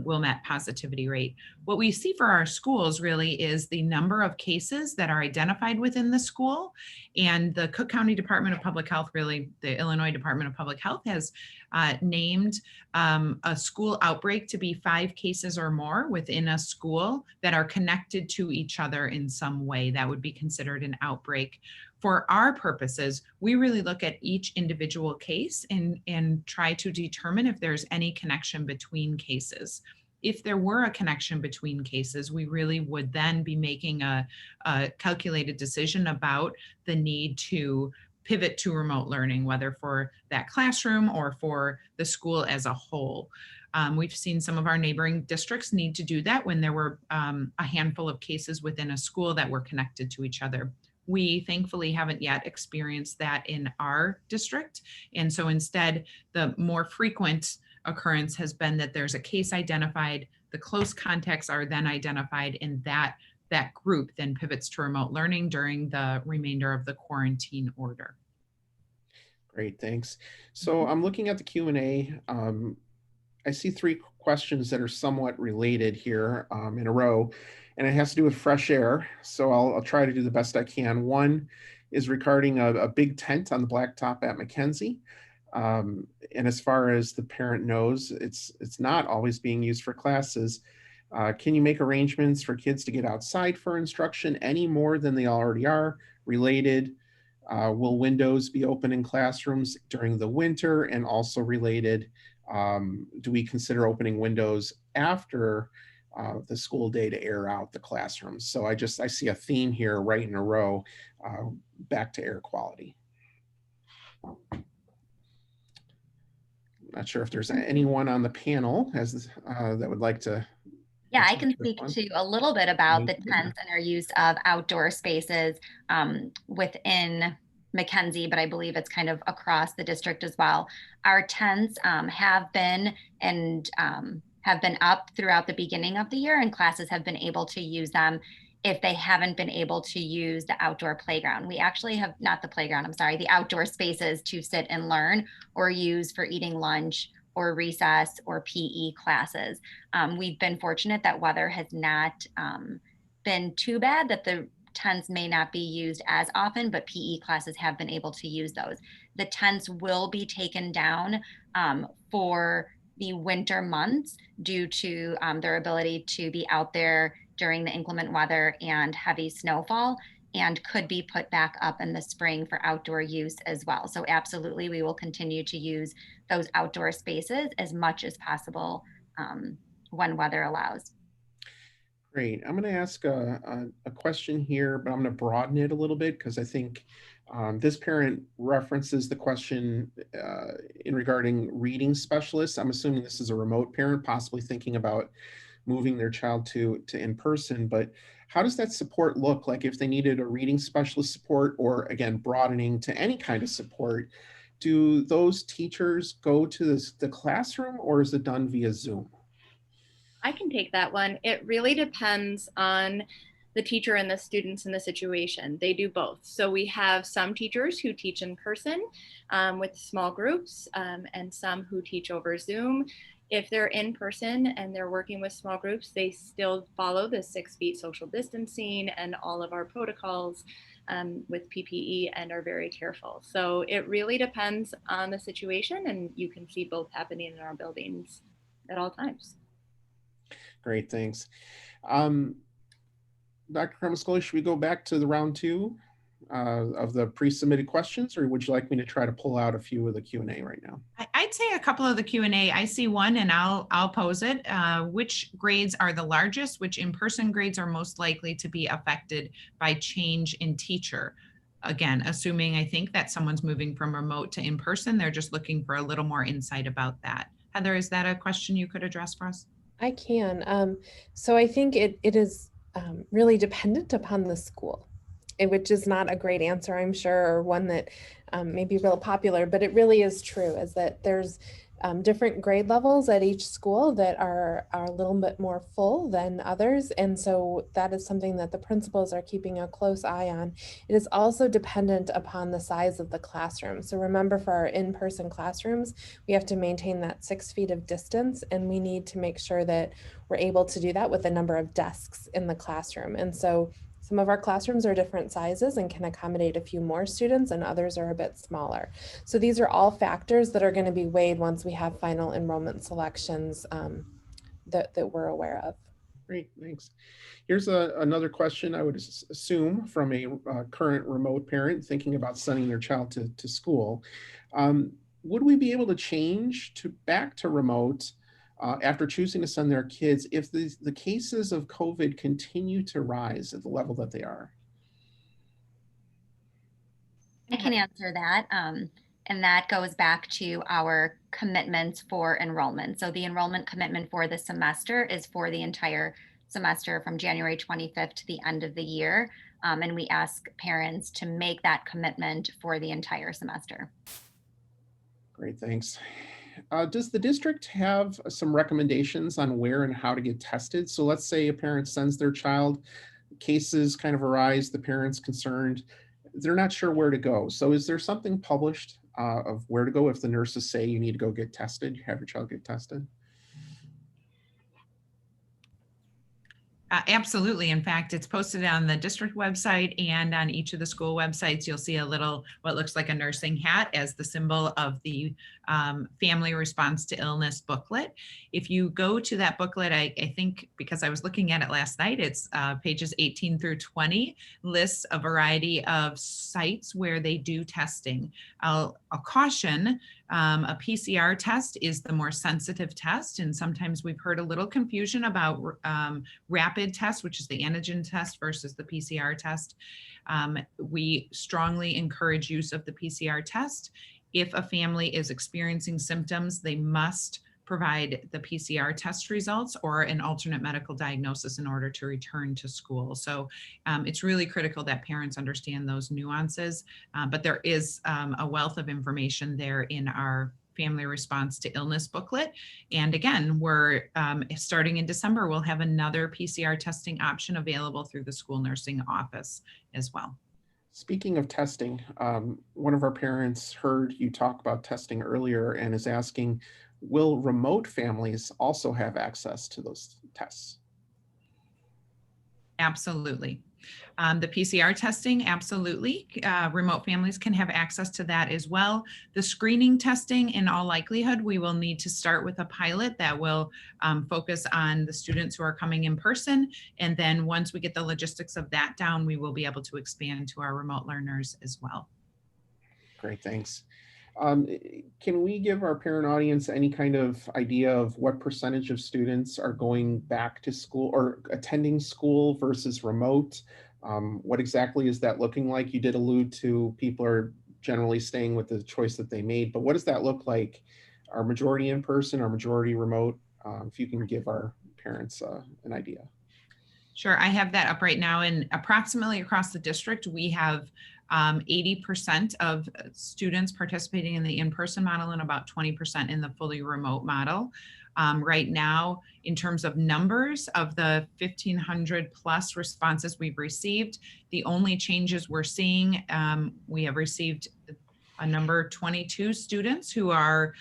Wilmette positivity rate. What we see for our schools really is the number of cases that are identified within the school. And the Cook County Department of Public Health, really the Illinois Department of Public Health, has named a school outbreak to be 5 cases or more within a school that are connected to each other in some way. That would be considered an outbreak. For our purposes, we really look at each individual case and try to determine if there's any connection between cases. If there were a connection between cases, we really would then be making a calculated decision about the need to pivot to remote learning, whether for that classroom or for the school as a whole. We've seen some of our neighboring districts need to do that when there were a handful of cases within a school that were connected to each other. We thankfully haven't yet experienced that in our district. And so instead, the more frequent occurrence has been that there's a case identified, the close contacts are then identified, and that group then pivots to remote learning during the remainder of the quarantine order. Great, thanks. So I'm looking at the Q&A. I see 3 questions that are somewhat related here in a row, and it has to do with fresh air. So I'll try to do the best I can. One is regarding a big tent on the blacktop at Mackenzie. And as far as the parent knows, it's not always being used for classes. Can you make arrangements for kids to get outside for instruction any more than they already are? Related, will windows be open in classrooms during the winter? And also related, do we consider opening windows after the school day to air out the classrooms? So I see a theme here right in a row, back to air quality. Not sure if there's anyone on the panel that would like to. Yeah, I can speak to a little bit about the tents and our use of outdoor spaces within Mackenzie, but I believe it's kind of across the district as well. Our tents have been up throughout the beginning of the year, and classes have been able to use them if they haven't been able to use the outdoor playground. We actually have, not the playground, I'm sorry, the outdoor spaces to sit and learn or use for eating lunch or recess or PE classes. We've been fortunate that weather has not been too bad, that the tents may not be used as often, but PE classes have been able to use those. The tents will be taken down for the winter months due to their ability to be out there during the inclement weather and heavy snowfall, and could be put back up in the spring for outdoor use as well. So absolutely, we will continue to use those outdoor spaces as much as possible when weather allows. Great. I'm going to ask a question here, but I'm going to broaden it a little bit because I think this parent references the question in regarding reading specialists. I'm assuming this is a remote parent, possibly thinking about moving their child to in-person, but how does that support look like if they needed a reading specialist support, or again, broadening to any kind of support? Do those teachers go to the classroom, or is it done via Zoom? I can take that one. It really depends on the teacher and the students in the situation. They do both. So we have some teachers who teach in person with small groups, and some who teach over Zoom. If they're in person and they're working with small groups, they still follow the 6 feet social distancing and all of our protocols with PPE, and are very careful. So it really depends on the situation, and you can see both happening in our buildings at all times. Great, thanks. Dr. Kremascoli, should we go back to the round 2 of the pre-submitted questions, or would you like me to try to pull out a few of the Q&A right now? I'd say a couple of the Q&A. I see one, and I'll pose it. Which grades are the largest? Which in-person grades are most likely to be affected by change in teacher? Again, assuming I think that someone's moving from remote to in-person, they're just looking for a little more insight about that. Heather, is that a question you could address for us? I can. So I think it is really dependent upon the school, which is not a great answer, I'm sure, or one that may be real popular, but it really is true, is that there's different grade levels at each school that are a little bit more full than others. And so that is something that the principals are keeping a close eye on. It is also dependent upon the size of the classroom. So remember, for our in-person classrooms, we have to maintain that 6 feet of distance, and we need to make sure that we're able to do that with the number of desks in the classroom. And so some of our classrooms are different sizes and can accommodate a few more students, and others are a bit smaller. So these are all factors that are going to be weighed once we have final enrollment selections that we're aware of. Great, thanks. Here's another question I would assume from a current remote parent thinking about sending their child to school. Would we be able to change back to remote after choosing to send their kids if the cases of COVID continue to rise at the level that they are? I can answer that. And that goes back to our commitments for enrollment. So the enrollment commitment for the semester is for the entire semester from January 25th to the end of the year. And we ask parents to make that commitment for the entire semester. Great, thanks. Does the district have some recommendations on where and how to get tested? So let's say a parent sends their child, cases kind of arise, the parent's concerned, they're not sure where to go. So is there something published of where to go if the nurses say you need to go get tested, have your child get tested? Absolutely. In fact, it's posted on the district website and on each of the school websites. You'll see a little, what looks like a nursing hat as the symbol of the family response to illness booklet. If you go to that booklet, I think because I was looking at it last night, it's pages 18 through 20, lists a variety of sites where they do testing. I'll caution, a PCR test is the more sensitive test, and sometimes we've heard a little confusion about rapid test, which is the antigen test versus the PCR test. We strongly encourage use of the PCR test. If a family is experiencing symptoms, they must provide the PCR test results or an alternate medical diagnosis in order to return to school. So it's really critical that parents understand those nuances, but there is a wealth of information there in our family response to illness booklet. And again, we're starting in December, we'll have another PCR testing option available through the school nursing office as well. Speaking of testing, one of our parents heard you talk about testing earlier and is asking, will remote families also have access to those tests? Absolutely. The PCR testing, absolutely. Remote families can have access to that as well. The screening testing, in all likelihood, we will need to start with a pilot that will focus on the students who are coming in person. And then once we get the logistics of that down, we will be able to expand to our remote learners as well. Great, thanks. Can we give our parent audience any kind of idea of what percentage of students are going back to school or attending school versus remote? What exactly is that looking like? You did allude to people are generally staying with the choice that they made, but what does that look like? Are majority in person or majority remote? If you can give our parents an idea. Sure, I have that up right now, and approximately across the district, we have 80% of students participating in the in-person model and about 20% in the fully remote model. Right now, in terms of numbers of the 1,500 plus responses we've received, the only changes we're seeing, we have received a number 22 students who are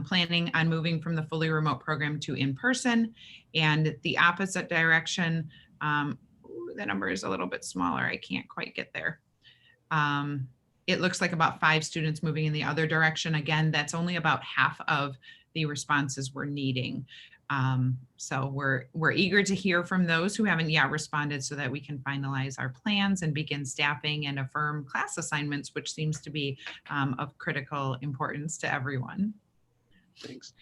planning on moving from the fully remote program to in-person, and the opposite direction, the number is a little bit smaller. I can't quite get there. It looks like about 5 students moving in the other direction. Again, that's only about half of the responses we're needing. So we're eager to hear from those who haven't yet responded so that we can finalize our plans and begin staffing and affirm class assignments, which seems to be of critical importance to everyone. Thanks.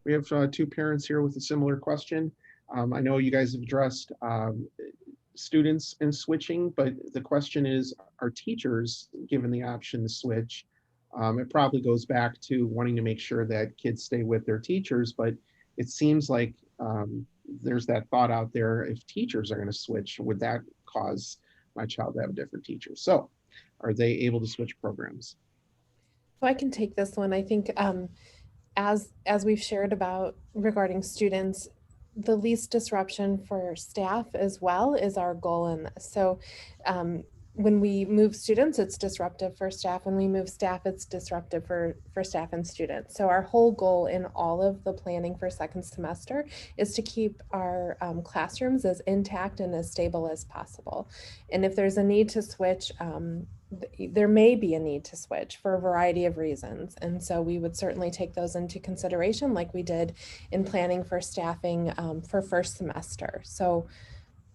We have 2 parents here with a similar question. I know you guys have addressed students and switching, but the question is, are teachers given the option to switch? It probably goes back to wanting to make sure that kids stay with their teachers, but it seems like there's that thought out there, if teachers are going to switch, would that cause my child to have a different teacher? So are they able to switch programs? So I can take this one. I think as we've shared about regarding students, the least disruption for staff as well is our goal in this. So when we move students, it's disruptive for staff. When we move staff, it's disruptive for staff and students. So our whole goal in all of the planning for second semester is to keep our classrooms as intact and as stable as possible. And if there's a need to switch, there may be a need to switch for a variety of reasons. And so we would certainly take those into consideration like we did in planning for staffing for first semester. So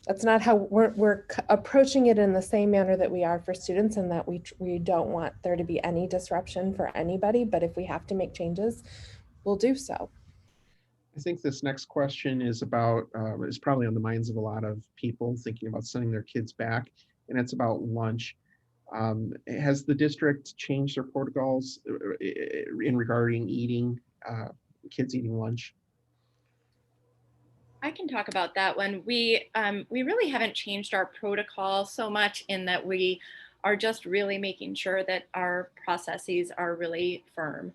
that's not how we're approaching it in the same manner that we are for students, and that we don't want there to be any disruption for anybody, but if we have to make changes, we'll do so. I think this next question is about, is probably on the minds of a lot of people thinking about sending their kids back, and it's about lunch. Has the district changed their protocols in regarding eating, kids eating lunch? I can talk about that one. We really haven't changed our protocol so much in that we are just really making sure that our processes are really firm.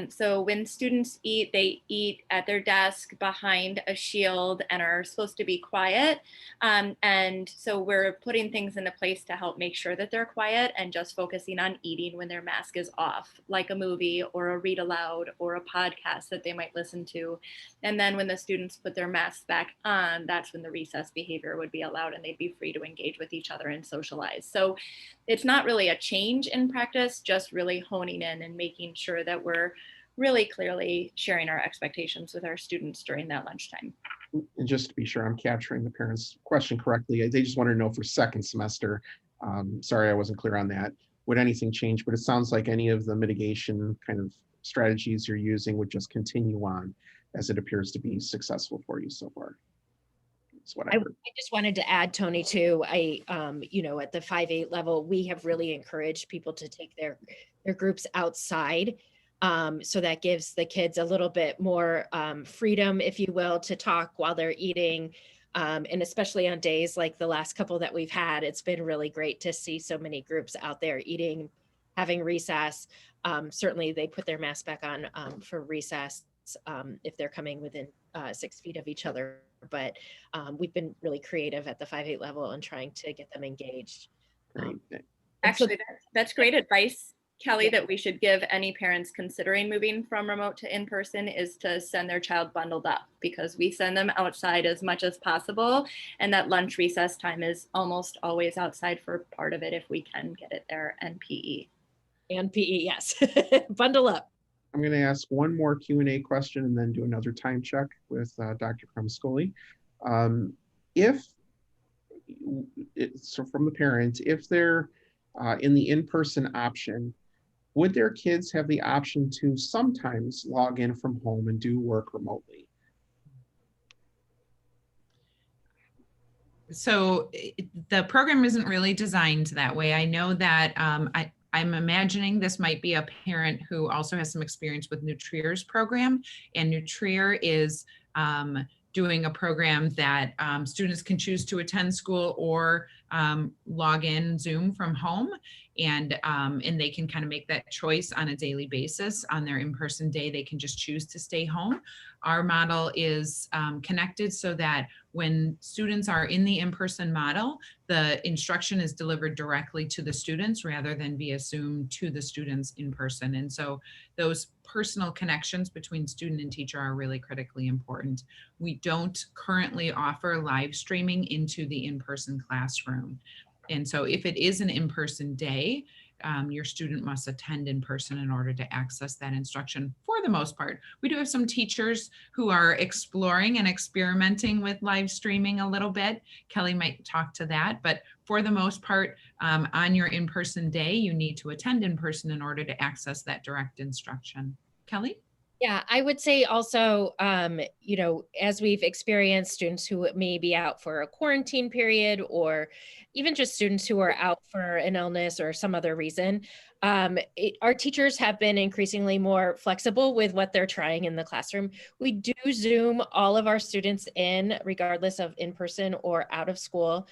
So when students eat, they eat at their desk behind a shield and are supposed to be quiet. And so we're putting things into place to help make sure that they're quiet and just focusing on eating when their mask is off, like a movie or a read aloud or a podcast that they might listen to. And then when the students put their masks back on, that's when the recess behavior would be allowed and they'd be free to engage with each other and socialize. So it's not really a change in practice, just really honing in and making sure that we're really clearly sharing our expectations with our students during that lunchtime. And just to be sure I'm capturing the parents' question correctly, they just want to know for second semester, sorry I wasn't clear on that, would anything change? But it sounds like any of the mitigation kind of strategies you're using would just continue on as it appears to be successful for you so far. That's what I heard. I just wanted to add, Tony, too, at the 5-8 level, we have really encouraged people to take their groups outside. So that gives the kids a little bit more freedom, if you will, to talk while they're eating. And especially on days like the last couple that we've had, it's been really great to see so many groups out there eating, having recess. Certainly they put their mask back on for recess if they're coming within 6 feet of each other. But we've been really creative at the 5-8 level and trying to get them engaged. Great. Actually, that's great advice, Kelly, that we should give any parents considering moving from remote to in-person is to send their child bundled up, because we send them outside as much as possible. And that lunch recess time is almost always outside for part of it if we can get it there, and PE. And PE, yes. Bundle up. I'm going to ask one more Q&A question and then do another time check with Dr. Krumskoli. So from the parents, if they're in the in-person option, would their kids have the option to sometimes log in from home and do work remotely? So the program isn't really designed that way. I know that I'm imagining this might be a parent who also has some experience with Nutrier's program, and Nutrier is doing a program that students can choose to attend school or log in Zoom from home, and they can kind of make that choice on a daily basis. On their in-person day, they can just choose to stay home. Our model is connected so that when students are in the in-person model, the instruction is delivered directly to the students rather than via Zoom to the students in person. And so those personal connections between student and teacher are really critically important. We don't currently offer live streaming into the in-person classroom. And so if it is an in-person day, your student must attend in person in order to access that instruction for the most part. We do have some teachers who are exploring and experimenting with live streaming a little bit. Kelly might talk to that, but for the most part, on your in-person day, you need to attend in person in order to access that direct instruction. Kelly? Yeah, I would say also, as we've experienced students who may be out for a quarantine period, or even just students who are out for an illness or some other reason, our teachers have been increasingly more flexible with what they're trying in the classroom. We do Zoom all of our students in, regardless of in-person or out of school,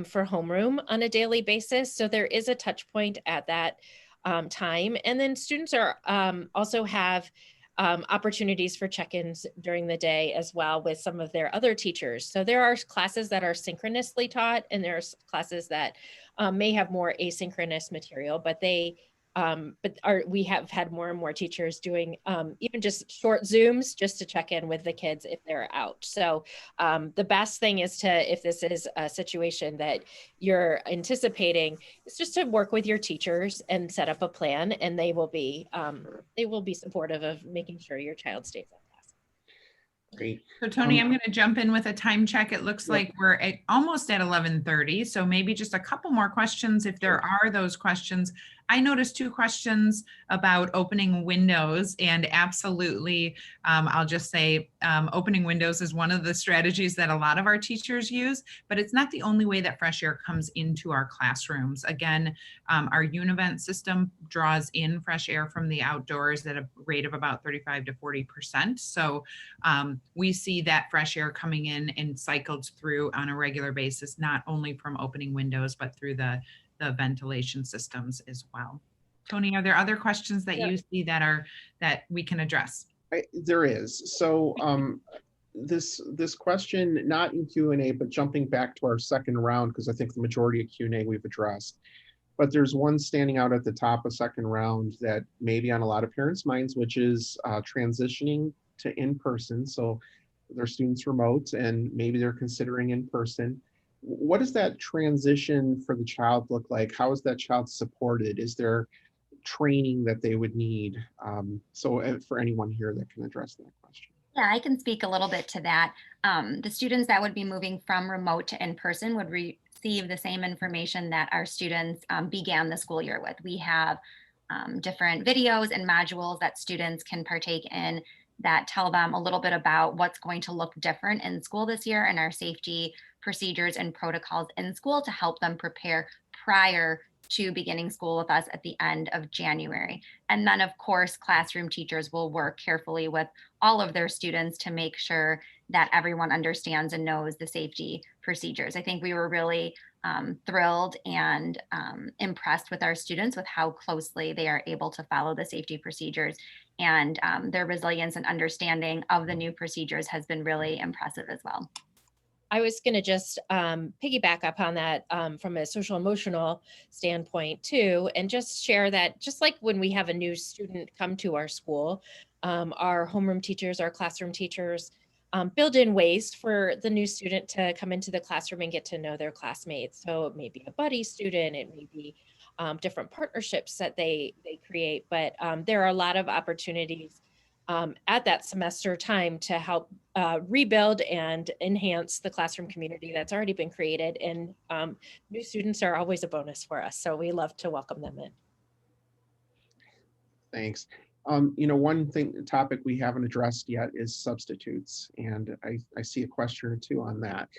for homeroom on a daily basis. So there is a touch point at that time. And then students are also have opportunities for check-ins during the day as well with some of their other teachers. So there are classes that are synchronously taught, and there's classes that may have more asynchronous material, but we have had more and more teachers doing even just short Zooms just to check in with the kids if they're out. So the best thing is if this is a situation that you're anticipating, is just to work with your teachers and set up a plan, and they will be supportive of making sure your child stays in class. Great. So Tony, I'm going to jump in with a time check. It looks like we're almost at 11:30. So maybe just a couple more questions if there are those questions. I noticed 2 questions about opening windows, and absolutely, I'll just say opening windows is one of the strategies that a lot of our teachers use, but it's not the only way that fresh air comes into our classrooms. Again, our univent system draws in fresh air from the outdoors at a rate of about 35 to 40%. So we see that fresh air coming in and cycled through on a regular basis, not only from opening windows, but through the the ventilation systems as well. Tony, are there other questions that you see that we can address? There is. So this question, not in Q&A, but jumping back to our second round, because I think the majority of Q&A we've addressed. But there's one standing out at the top of second round that may be on a lot of parents' minds, which is transitioning to in-person. So their students remote and maybe they're considering in-person. What does that transition for the child look like? How is that child supported? Is there training that they would need? So for anyone here that can address that question. Yeah, I can speak a little bit to that. The students that would be moving from remote to in-person would receive the same information that our students began the school year with. We have different videos and modules that students can partake in that tell them a little bit about what's going to look different in school this year and our safety procedures and protocols in school to help them prepare prior to beginning school with us at the end of January. And then, of course, classroom teachers will work carefully with all of their students to make sure that everyone understands and knows the safety procedures. I think we were really thrilled and impressed with our students with how closely they are able to follow the safety procedures, and their resilience and understanding of the new procedures has been really impressive as well. I was going to just piggyback up on that from a social emotional standpoint too, and just share that just like when we have a new student come to our school, our homeroom teachers, our classroom teachers build in ways for the new student to come into the classroom and get to know their classmates. So it may be a buddy student, it may be different partnerships that they create, but there are a lot of opportunities at that semester time to help rebuild and enhance the classroom community that's already been created. And new students are always a bonus for us. So we love to welcome them in. Thanks. One topic we haven't addressed yet is substitutes. And I see a question or two on that.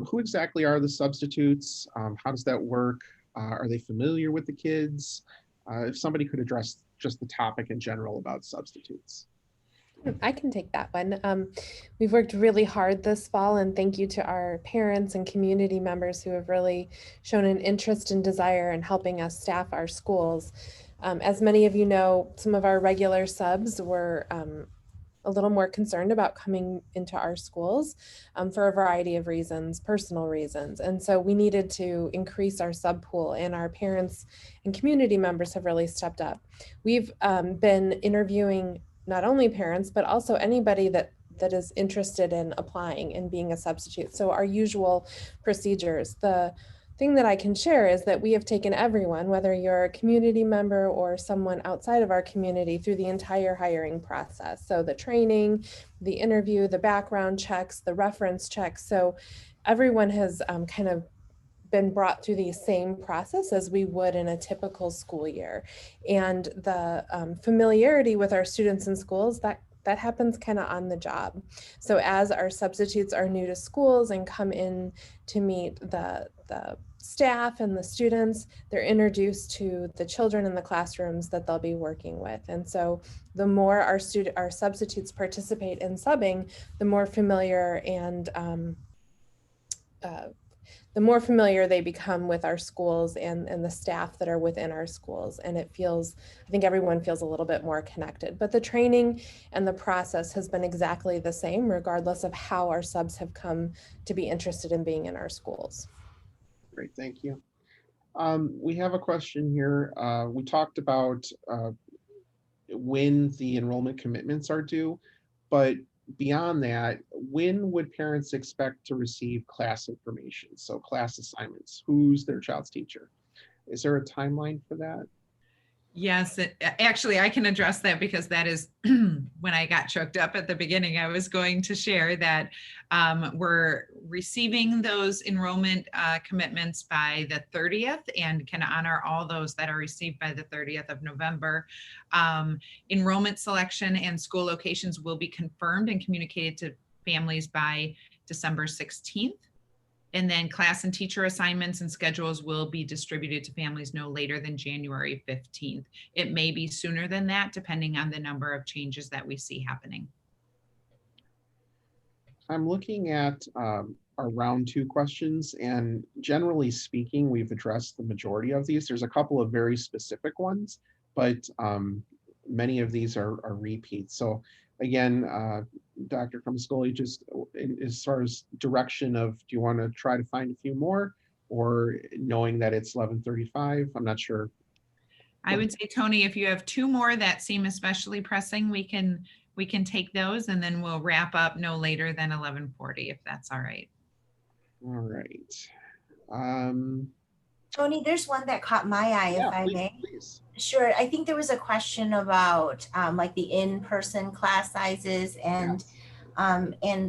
Who exactly are the substitutes? How does that work? Are they familiar with the kids? If somebody could address just the topic in general about substitutes. I can take that one. We've worked really hard this fall, and thank you to our parents and community members who have really shown an interest and desire in helping us staff our schools. As many of you know, some of our regular subs were a little more concerned about coming into our schools for a variety of reasons, personal reasons. And so we needed to increase our sub pool, and our parents and community members have really stepped up. We've been interviewing not only parents, but also anybody that is interested in applying and being a substitute. So our usual procedures, the thing that I can share is that we have taken everyone, whether you're a community member or someone outside of our community, through the entire hiring process. So the training, the interview, the background checks, the reference checks. So everyone has kind of been brought through the same process as we would in a typical school year. And the familiarity with our students in schools, that happens kind of on the job. So as our substitutes are new to schools and come in to meet the staff and the students, they're introduced to the children in the classrooms that they'll be working with. And so the more our substitutes participate in subbing, the more familiar and the more familiar they become with our schools and the staff that are within our schools. And I think everyone feels a little bit more connected. But the training and the process has been exactly the same, regardless of how our subs have come to be interested in being in our schools. Great, thank you. We have a question here. We talked about when the enrollment commitments are due, but beyond that, when would parents expect to receive class information? So class assignments, who's their child's teacher? Is there a timeline for that? Yes, actually, I can address that, because that is when I got choked up at the beginning. I was going to share that we're receiving those enrollment commitments by the 30th and can honor all those that are received by the 30th of November. Enrollment selection and school locations will be confirmed and communicated to families by December 16th. And then class and teacher assignments and schedules will be distributed to families no later than January 15th. It may be sooner than that, depending on the number of changes that we see happening. I'm looking at our round 2 questions. And generally speaking, we've addressed the majority of these. There's a couple of very specific ones, but many of these are repeats. So again, Dr. Kamascoli, just as far as direction of, do you want to try to find a few more, or knowing that it's 11:35? I'm not sure. I would say, Tony, if you have 2 more that seem especially pressing, we can take those, and then we'll wrap up no later than 11:40, if that's all right. All right. Tony, there's one that caught my eye, if I may. Please. Sure. I think there was a question about like the in-person class sizes, and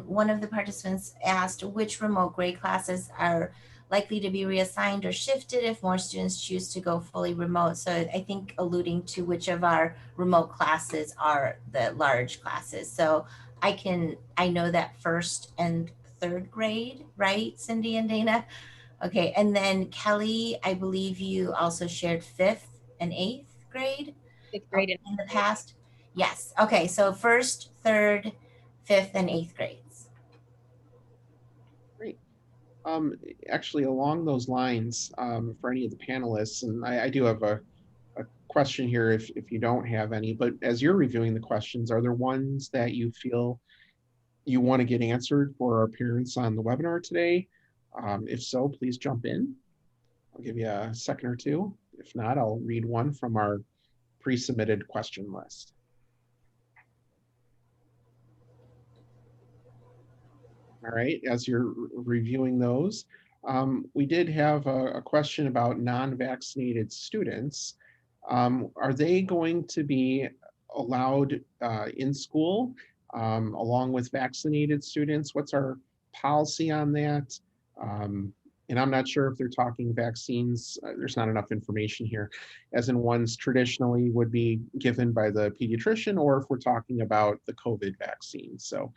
one of the participants asked which remote grade classes are likely to be reassigned or shifted if more students choose to go fully remote. So I think alluding to which of our remote classes are the large classes. So I know that 1st and 3rd grade, right, Cindy and Dana? Okay, and then Kelly, I believe you also shared 5th and 8th grade? 5th grade in the past? Yes, okay, so 1st, 3rd, 5th, and 8th grades. Great. Actually, along those lines, for any of the panelists, and I do have a question here if you don't have any, but as you're reviewing the questions, are there ones that you feel you want to get answered for our parents on the webinar today? If so, please jump in. I'll give you a second or two. If not, I'll read one from our pre-submitted question list. All right, as you're reviewing those, we did have a question about non-vaccinated students. Are they going to be allowed in school along with vaccinated students? What's our policy on that? And I'm not sure if they're talking vaccines. There's not enough information here, as in ones traditionally would be given by the pediatrician, or if we're talking about the COVID vaccine. So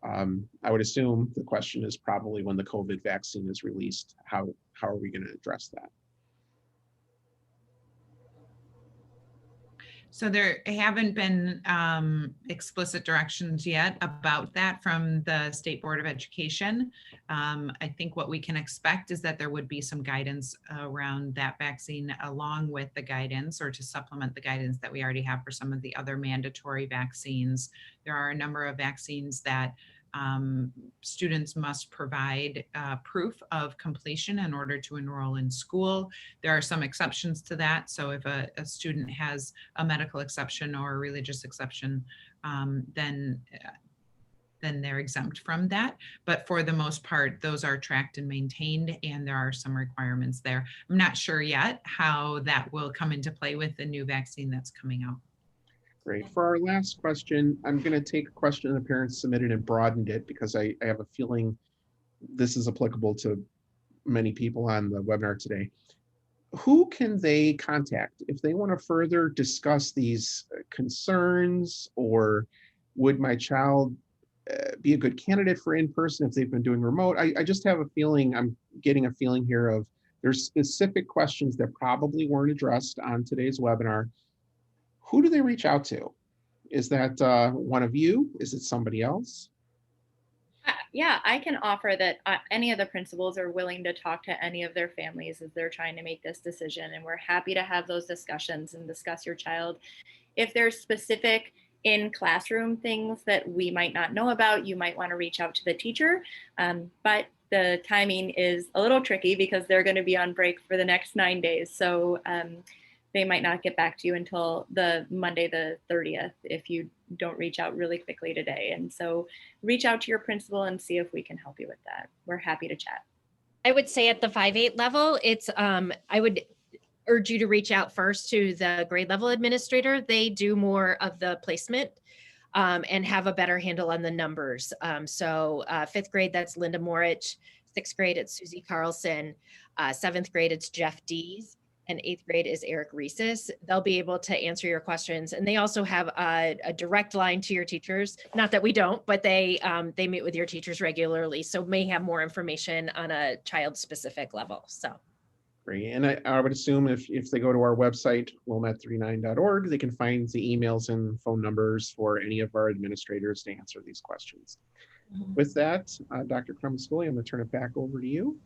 I would assume the question is probably when the COVID vaccine is released, how are we going to address that? So there haven't been explicit directions yet about that from the State Board of Education. I think what we can expect is that there would be some guidance around that vaccine, along with the guidance, or to supplement the guidance that we already have for some of the other mandatory vaccines. There are a number of vaccines that students must provide proof of completion in order to enroll in school. There are some exceptions to that. So if a student has a medical exception or a religious exception, then they're exempt from that. But for the most part, those are tracked and maintained, and there are some requirements there. I'm not sure yet how that will come into play with the new vaccine that's coming out. Great. For our last question, I'm going to take a question the parents submitted and broadened it, because I have a feeling this is applicable to many people on the webinar today. Who can they contact if they want to further discuss these concerns, or would my child be a good candidate for in-person if they've been doing remote? I just have a feeling, I'm getting a feeling here of there's specific questions that probably weren't addressed on today's webinar. Who do they reach out to? Is that one of you? Is it somebody else? Yeah, I can offer that any of the principals are willing to talk to any of their families as they're trying to make this decision. And we're happy to have those discussions and discuss your child. If there's specific in classroom things that we might not know about, you might want to reach out to the teacher. But the timing is a little tricky because they're going to be on break for the next 9 days. So they might not get back to you until the Monday, the 30th, if you don't reach out really quickly today. And so reach out to your principal and see if we can help you with that. We're happy to chat. I would say at the 5-8 level, it's I would urge you to reach out first to the grade level administrator. They do more of the placement and have a better handle on the numbers. So 5th grade, that's Linda Morich. 6th grade, it's Susie Carlson. 7th grade, it's Jeff Dees. And 8th grade is Eric Reeses. They'll be able to answer your questions. And they also have a direct line to your teachers. Not that we don't, but they meet with your teachers regularly. So may have more information on a child specific level. So. Great. And I would assume if they go to our website, wilmet39.org, they can find the emails and phone numbers for any of our administrators to answer these questions. With that, Dr. Krumskoli, I'm going to turn it back over to you.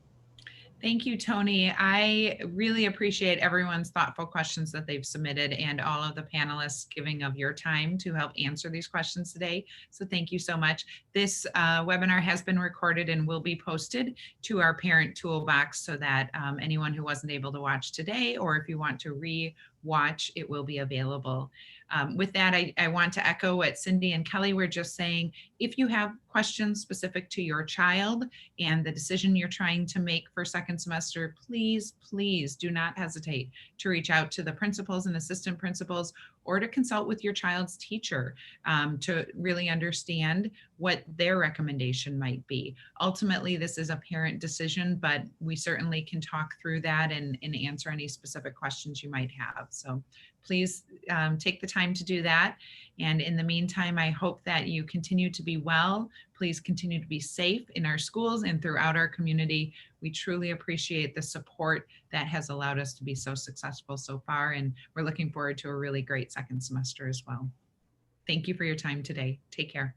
Thank you, Tony. I really appreciate everyone's thoughtful questions that they've submitted and all of the panelists giving of your time to help answer these questions today. So thank you so much. This webinar has been recorded and will be posted to our parent toolbox so that anyone who wasn't able to watch today, or if you want to re-watch, it will be available. With that, I want to echo what Cindy and Kelly were just saying. If you have questions specific to your child and the decision you're trying to make for second semester, please, please do not hesitate to reach out to the principals and assistant principals or to consult with your child's teacher to really understand what their recommendation might be. Ultimately, this is a parent decision, but we certainly can talk through that and answer any specific questions you might have. So please take the time to do that. And in the meantime, I hope that you continue to be well. Please continue to be safe in our schools and throughout our community. We truly appreciate the support that has allowed us to be so successful so far. And we're looking forward to a really great second semester as well. Thank you for your time today. Take care.